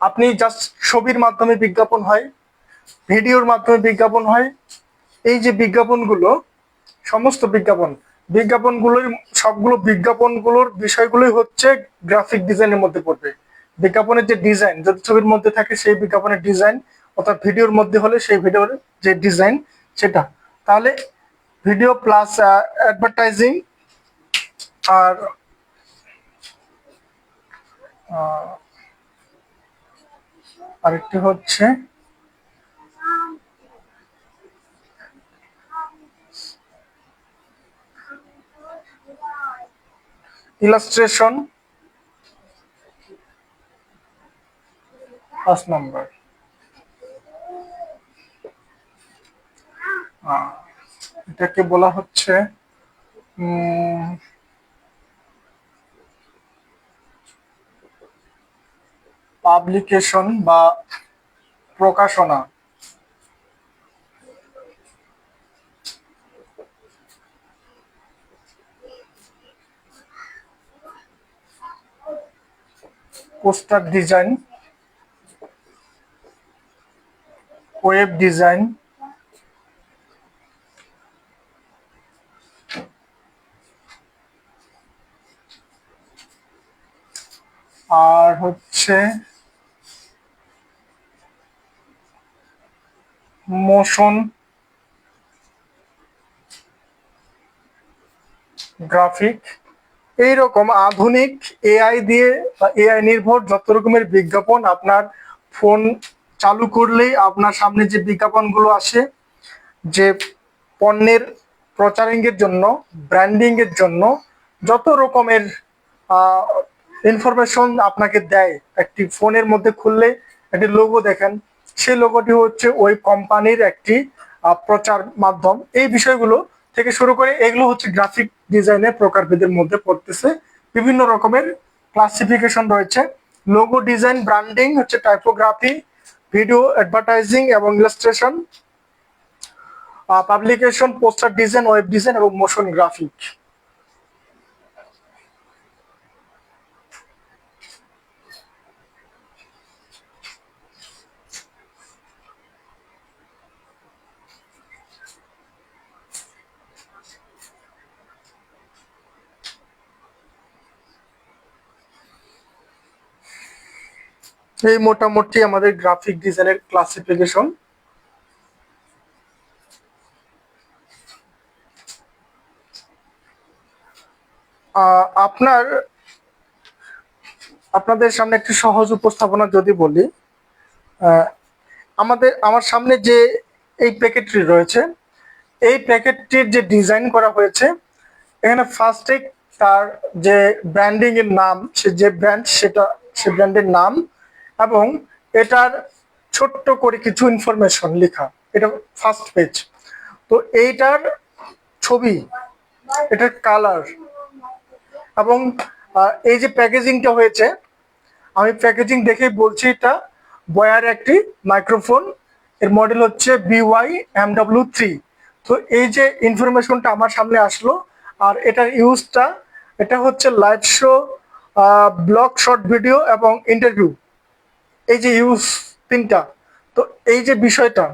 আপনি জাস্ট ছবির মাধ্যমে বিজ্ঞাপন হয়, ভিডিওর মাধ্যমে বিজ্ঞাপন হয়, এই যে বিজ্ঞাপনগুলো, সমস্ত বিজ্ঞাপনগুলোর সবগুলো বিজ্ঞাপনগুলোর বিষয়গুলোই হচ্ছে গ্রাফিক ডিজাইনের মধ্যে পড়বে। বিজ্ঞাপনের যে ডিজাইন যদি ছবির মধ্যে থাকে সেই বিজ্ঞাপনের ডিজাইন, অর্থাৎ ভিডিওর মধ্যে হলে সেই ভিডিওর যে ডিজাইন সেটা। তাহলে ভিডিও প্লাস অ্যাডভার্টাইজিং। আর আরেকটি হচ্ছে ইলাস্ট্রেশন, 5 নম্বর। এটাকে বলা হচ্ছে পাবলিকেশন বা প্রকাশনা। পোস্টার ডিজাইন, ওয়েব ডিজাইন, আর হচ্ছে মোশন গ্রাফিক। এইরকম আধুনিক এআই দিয়ে বা এআই নির্ভর যত রকমের বিজ্ঞাপন, আপনার ফোন চালু করলেই আপনার সামনে যে বিজ্ঞাপনগুলো আসে, যে পণ্যের প্রচারিংয়ের জন্য, ব্র্যান্ডিং এর জন্য যত রকমের ইনফরমেশন আপনাকে দেয়, একটি ফোনের মধ্যে খুললে একটি লোগো দেখেন, সেই লোগোটি হচ্ছে ওই কোম্পানির একটি প্রচার মাধ্যম। এই বিষয়গুলো থেকে শুরু করে এগুলো হচ্ছে গ্রাফিক ডিজাইনের প্রকারভেদের মধ্যে পড়তেছে। বিভিন্ন রকমের ক্লাসিফিকেশন রয়েছে। লোগো ডিজাইন, ব্র্যান্ডিং হচ্ছে টাইপোগ্রাফি, ভিডিও অ্যাডভার্টাইজিং এবং illustration, publication, poster design, web design এবং মোশন গ্রাফিক। এই মোটামুটি আমাদের গ্রাফিক ডিজাইনের ক্লাসিফিকেশন। আপনার আপনাদের সামনে একটি সহজ উপস্থাপনা যদি বলি, আমার সামনে যে এই প্যাকেটটি রয়েছে, এই প্যাকেটটির যে ডিজাইন করা হয়েছে, এখানে ফার্স্টে তার যে ব্র্যান্ডিং এর নাম, সে যে ব্র্যান্ড সেটা, সে ব্র্যান্ডের নাম এবং এটার ছোট্ট করে কিছু ইনফরমেশন লেখা, এটা ফার্স্ট পেজ। তো এইটার ছবি, এটার কালার এবং এই যে প্যাকেজিংটা হয়েছে, আমি প্যাকেজিং দেখেই বলছি এটা বয়ার একটি মাইক্রোফোন, এর মডেল হচ্ছে BY-MW3। তো এই যে ইনফরমেশনটা আমার সামনে আসলো, আর এটার ইউজটা, এটা হচ্ছে live show, blog, short video এবং ইন্টারভিউ, এই যে ইউজ তিনটা। তো এই যে বিষয়টা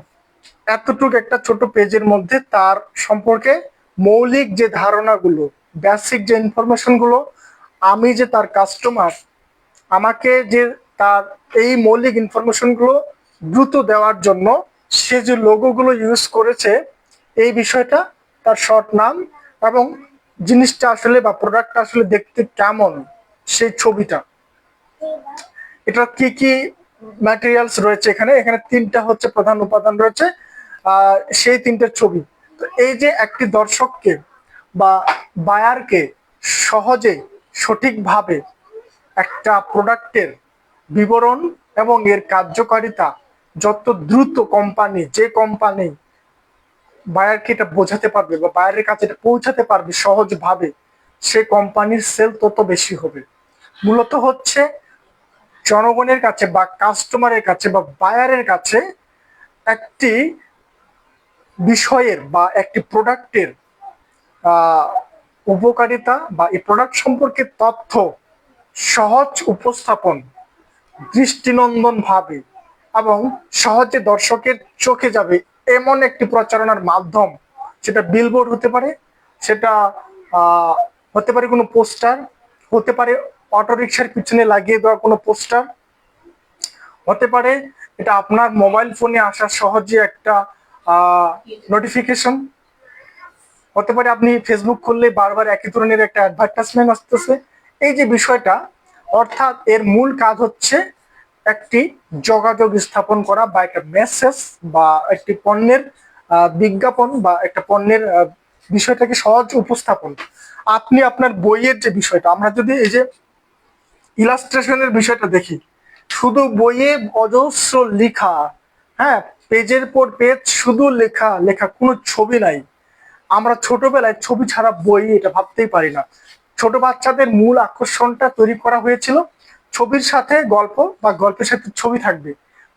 এতটুকু একটা ছোট পেজের মধ্যে তার সম্পর্কে মৌলিক যে ধারণাগুলো, বেসিক যে ইনফরমেশনগুলো, আমি যে তার কাস্টমার, আমাকে যে তার এই মৌলিক ইনফরমেশনগুলো দ্রুত দেওয়ার জন্য সে যে লোগোগুলো ইউজ করেছে, এই বিষয়টা, তার শর্ট নাম এবং জিনিসটা আসলে বা প্রোডাক্টটা আসলে দেখতে কেমন, সেই ছবিটা, এটা কি কি ম্যাটেরিয়ালস রয়েছে এখানে, এখানে তিনটা হচ্ছে প্রধান উপাদান রয়েছে, সেই তিনটার ছবি। তো এই যে একটি দর্শককে বা বায়ারকে সহজে সঠিকভাবে একটা প্রোডাক্টের বিবরণ এবং এর কার্যকারিতা যত দ্রুত কোম্পানি, যে কোম্পানি বায়ারকে এটা বোঝাতে পারবে বা বায়ারের কাছে এটা পৌঁছাতে পারবে সহজভাবে, সে কোম্পানির সেল তত বেশি হবে। মূলত হচ্ছে জনগণের কাছে বা কাস্টমারের কাছে বা বায়ারের কাছে একটি বিষয়ের বা একটি প্রোডাক্টের উপকারিতা বা এই প্রোডাক্ট সম্পর্কে তথ্য সহজ উপস্থাপন, দৃষ্টিনন্দন ভাবে এবং সহজে দর্শকের চোখে যাবে এমন একটি প্রচারণার মাধ্যম, সেটা বিলবোর্ড হতে পারে, সেটা হতে পারে কোনো পোস্টার, হতে পারে অটোরিকশার পিছনে লাগিয়ে দেওয়া কোনো পোস্টার, হতে পারে এটা আপনার মোবাইল ফোনে আসা সহজে একটা নোটিফিকেশন, হতে পারে আপনি ফেসবুক খুললে বারবার একই ধরনের একটা অ্যাডভার্টাইজমেন্ট আসতেছে। এই যে বিষয়টা, অর্থাৎ এর মূল কাজ হচ্ছে একটি যোগাযোগ স্থাপন করা বা একটা মেসেজ বা একটি পণ্যের বিজ্ঞাপন বা একটা পণ্যের বিষয়টাকে সহজ উপস্থাপন। আপনি আপনার বইয়ের যে বিষয়টা, আমরা যদি এই যে ইলাস্ট্রেশনের বিষয়টা দেখি, শুধু বইয়ে অজস্র লেখা, হ্যাঁ, পেজের পর পেজ শুধু লেখা লেখা, কোনো ছবি নাই। আমরা ছোটবেলায় ছবি ছাড়া বই এটা ভাবতেই পারি না। ছোট বাচ্চাদের মূল আকর্ষণটা তৈরি করা হয়েছিল ছবির সাথে গল্প বা গল্পের সাথে ছবি থাকবে,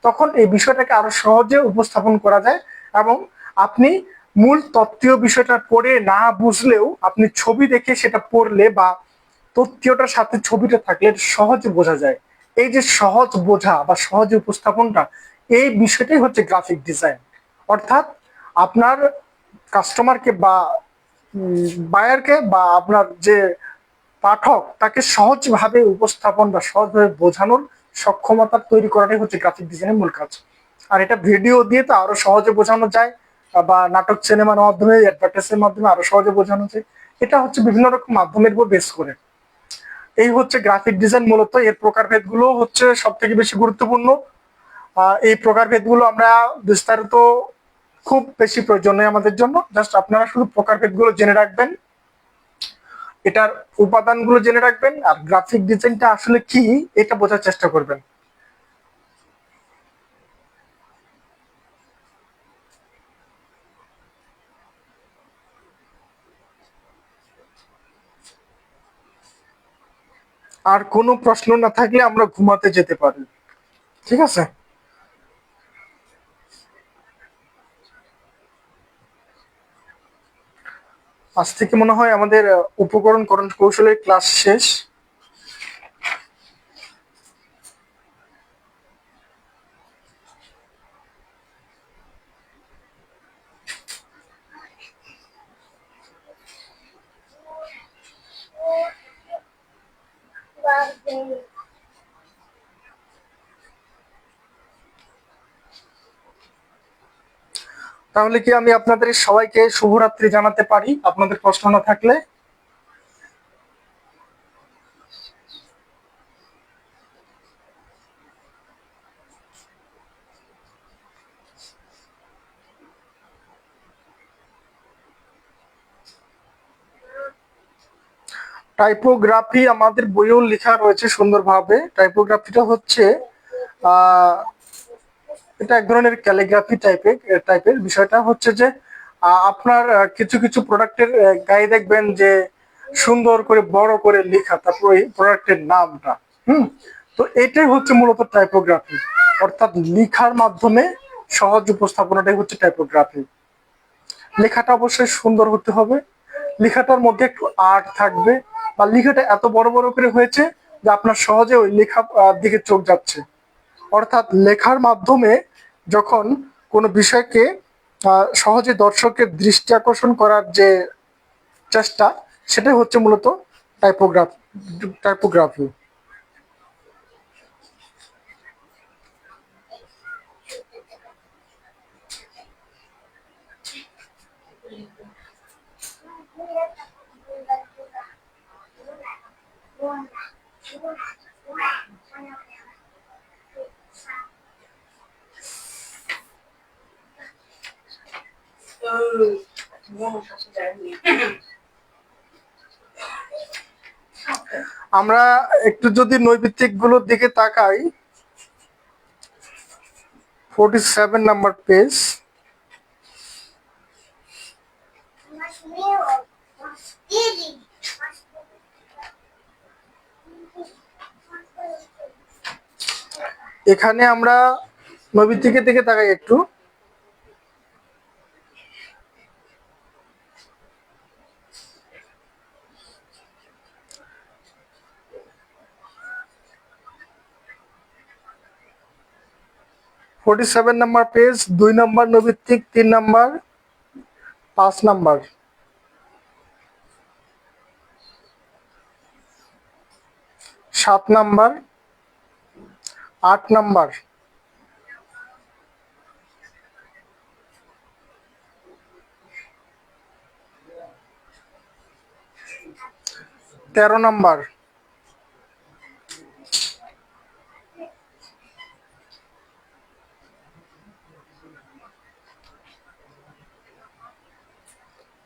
তখন এই বিষয়টাকে আরো সহজে উপস্থাপন করা যায় এবং আপনি মূল তত্ত্বীয় বিষয়টা পড়ে না বুঝলেও আপনি ছবি দেখে সেটা পড়লে বা তথ্যটার সাথে ছবিটা থাকলে সহজে বোঝা যায়। এই যে সহজ বোঝা বা সহজ উপস্থাপনটা, এই বিষয়টাই হচ্ছে গ্রাফিক ডিজাইন। অর্থাৎ আপনার কাস্টমারকে বা বায়ারকে বা আপনার যে পাঠক, তাকে সহজভাবে উপস্থাপন বা সহজভাবে বোঝানোর সক্ষমতা তৈরি করাটাই হচ্ছে গ্রাফিক ডিজাইনের মূল কাজ। আর এটা ভিডিও দিয়ে তো আরো সহজে বোঝানো যায়, বা নাটক সিনেমার মাধ্যমে, অ্যাডভার্টাইজের মাধ্যমে আরো সহজে বোঝানো যায়। এটা হচ্ছে বিভিন্ন রকম মাধ্যমের উপর বেস করে। এই হচ্ছে গ্রাফিক ডিজাইন মূলত। এর প্রকারভেদ গুলো হচ্ছে সব থেকে বেশি গুরুত্বপূর্ণ। এই প্রকারভেদ গুলো আমরা বিস্তারিত খুব বেশি প্রয়োজন নেই আমাদের জন্য, জাস্ট আপনারা শুধু প্রকারভেদ গুলো জেনে রাখবেন, এটার উপাদানগুলো জেনে রাখবেন, আর গ্রাফিক ডিজাইনটা আসলে কি এটা বোঝার চেষ্টা করবেন। আর কোনো প্রশ্ন না থাকলে আমরা ঘুমাতে যেতে পারি, ঠিক আছে? আজ থেকে মনে হয় আমাদের উপকরণ কৌশলের ক্লাস শেষ। তাহলে কি আমি আপনাদের সবাইকে শুভরাত্রি জানাতে পারি আপনাদের প্রশ্ন না থাকলে? টাইপোগ্রাফি আমাদের বইয়েও লেখা রয়েছে সুন্দরভাবে। টাইপোগ্রাফিটা হচ্ছে এটা এক ধরনের ক্যালিগ্রাফি টাইপের বিষয়টা হচ্ছে যে আপনার কিছু কিছু প্রোডাক্টের গায়ে দেখবেন যে সুন্দর করে বড় করে লেখা, তারপর ওই প্রোডাক্টের নামটা। হুম। তো এটাই হচ্ছে মূলত টাইপোগ্রাফি, অর্থাৎ লেখার মাধ্যমে সহজ উপস্থাপনাটাই হচ্ছে টাইপোগ্রাফি। লেখাটা অবশ্যই সুন্দর হতে হবে, লেখাটার মধ্যে একটু আর্ট থাকবে, বা লেখাটা এত বড় বড় করে হয়েছে যে আপনার সহজে ওই লেখা দিকে চোখ যাচ্ছে। অর্থাৎ লেখার মাধ্যমে যখন কোনো বিষয়কে সহজে দর্শকের দৃষ্টি আকর্ষণ করার যে চেষ্টা, সেটাই হচ্ছে মূলত টাইপোগ্রাফি। আমরা একটু যদি নৈবিত্তিক গুলোর দিকে তাকাই, 47 নাম্বার পেজ। এখানে আমরা নৈবিত্তিকের দিকে তাকাই একটু। Forty seven number page, 2 number নৈবিত্তিক, 3 number, 5 number, 7 number, 8 number, 13 number,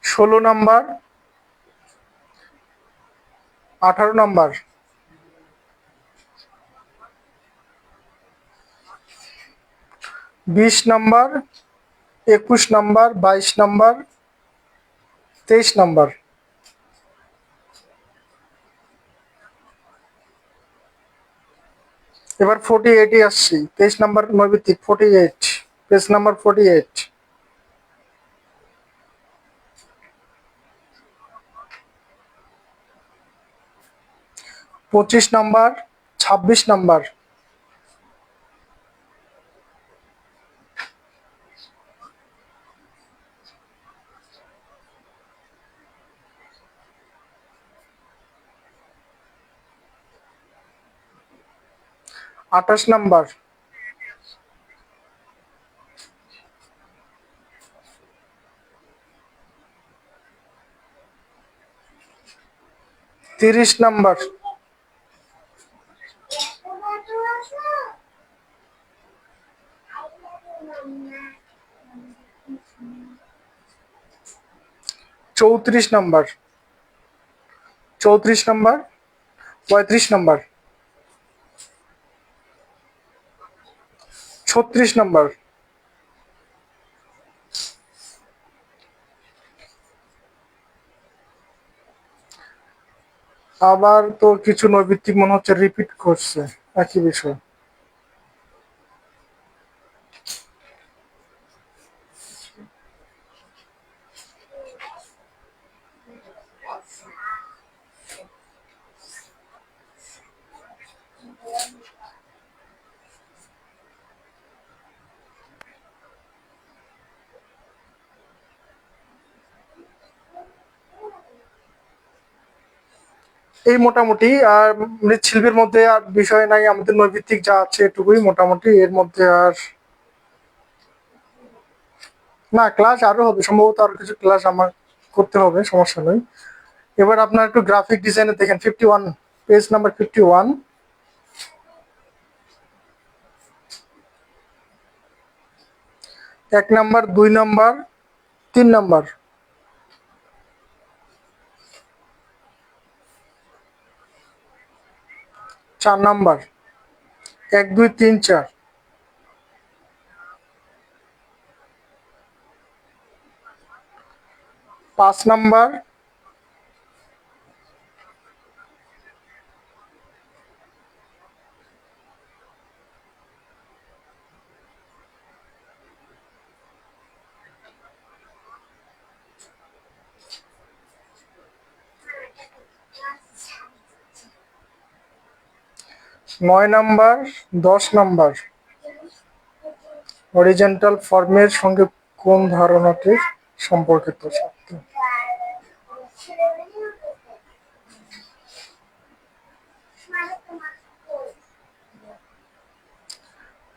16 number, 18 number, 20 number, 21 number, 22 number, 23 number. এবার 48 আসছি, 23 নাম্বার নৈবিত্তিক, 48, page number 48। 25 number, 26 number, 28 number, 30 number, 34 number, 34 number, 35 number, 36 number. আবার তো কিছু নৈবিত্তিক মনে হচ্ছে রিপিট করছে একই বিষয়। এই মোটামুটি আর মৃৎশিল্পের মধ্যে আর বিষয় নাই, আমাদের নৈবিত্তিক যা আছে এটুকুই মোটামুটি। এর মধ্যে আর না, ক্লাস আরো হবে সম্ভবত, আরো কিছু ক্লাস আমার করতে হবে, সমস্যা নেই। এবার আপনার একটু গ্রাফিক ডিজাইনে দেখেন, 51, page number 51। 1 number, 2 number, 3 number, 4 number, 1 2 3 4। 5 number, 9 number, 10 number. Horizontal ফর্মের সঙ্গে কোন ধারণাটি সম্পর্কিত?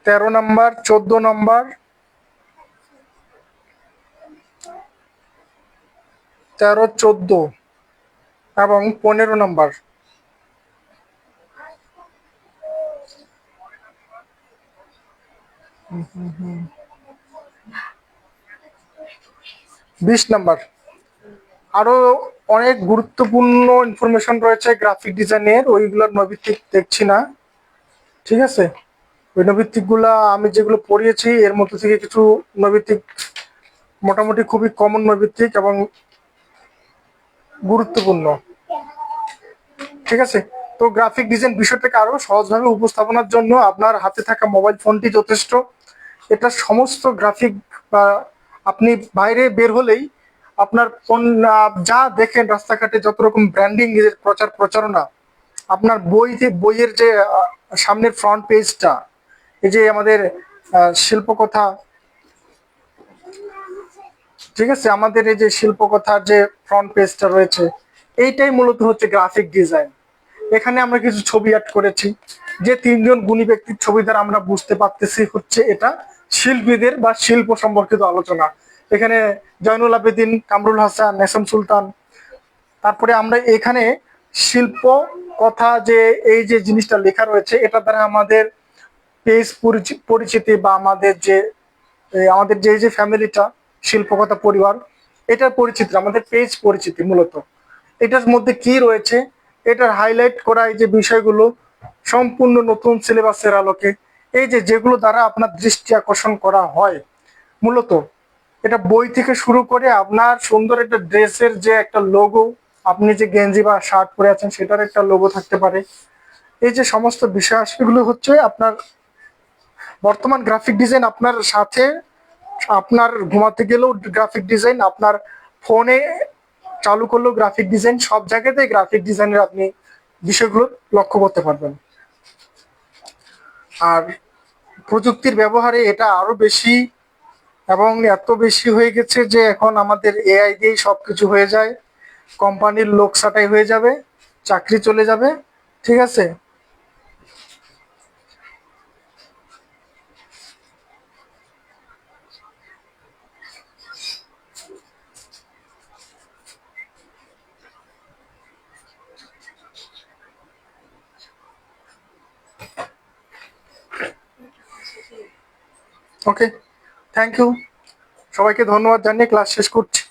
13 নাম্বার, 14 নাম্বার, 13, 14 এবং 15 নাম্বার। 20 নাম্বার। আরো অনেক গুরুত্বপূর্ণ ইনফরমেশন রয়েছে গ্রাফিক ডিজাইনের, ওইগুলোর নৈবিত্তিক দেখছি না, ঠিক আছে? ওই নৈবিত্তিক গুলা আমি যেগুলো পড়িয়েছি এর মধ্যে থেকে কিছু নৈবিত্তিক মোটামুটি খুবই কমন নৈবিত্তিক এবং গুরুত্বপূর্ণ, ঠিক আছে? তো গ্রাফিক ডিজাইন বিষয়টাকে আরো সহজভাবে উপস্থাপনার জন্য আপনার হাতে থাকা মোবাইল ফোনটি যথেষ্ট। এটা সমস্ত গ্রাফিক বা আপনি বাইরে বের হলেই আপনার ফোন যা দেখেন রাস্তাঘাটে যত রকম ব্র্যান্ডিং এর প্রচার প্রচারণা, আপনার বইয়ের যে সামনের ফ্রন্ট পেজটা, এই যে আমাদের শিল্পকথা, ঠিক আছে, আমাদের এই যে শিল্পকথার যে ফ্রন্ট পেজটা রয়েছে, এইটাই মূলত হচ্ছে গ্রাফিক ডিজাইন। এখানে আমরা কিছু ছবি অ্যাড করেছি, যে 3 জন গুণী ব্যক্তির ছবি দ্বারা আমরা বুঝতে পারতেছি হচ্ছে এটা শিল্পীদের বা শিল্প সম্পর্কিত আলোচনা। এখানে জয়নুল আবেদিন, কামরুল হাসান, নেসাম সুলতান। তারপরে আমরা এখানে শিল্প কথা যে এই যে জিনিসটা লেখা রয়েছে, এটা দ্বারা আমাদের পেজ পরিচিতি বা আমাদের যে ফ্যামিলিটা শিল্পকথা পরিবার, এটার পরিচিতি, আমাদের পেজ পরিচিতি মূলত এটার মধ্যে কি রয়েছে, এটার হাইলাইট করা এই যে বিষয়গুলো সম্পূর্ণ নতুন সিলেবাসের আলোকে, এই যে যেগুলো দ্বারা আপনার দৃষ্টি আকর্ষণ করা হয় মূলত, এটা বই থেকে শুরু করে আপনার সুন্দর একটা ড্রেসের যে একটা লোগো, আপনি যে গেঞ্জি বা শার্ট পরে আছেন সেটার একটা লোগো থাকতে পারে। এই যে সমস্ত বিষয় সেগুলো হচ্ছে আপনার বর্তমান গ্রাফিক ডিজাইন আপনার সাথে, আপনার ঘুমাতে গেলেও গ্রাফিক ডিজাইন, আপনার ফোনে চালু করলেও গ্রাফিক ডিজাইন, সব জায়গাতে গ্রাফিক ডিজাইনের আপনি বিষয়গুলো লক্ষ্য করতে পারবেন। আর প্রযুক্তির ব্যবহারে এটা আরো বেশি এবং এত বেশি হয়ে গেছে যে এখন আমাদের এআই দিয়েই সবকিছু হয়ে যায়, কোম্পানির লোক ছাঁটাই হয়ে যাবে, চাকরি চলে যাবে, ঠিক আছে? ওকে, থ্যাংক ইউ, সবাইকে ধন্যবাদ জানিয়ে ক্লাস শেষ করছি।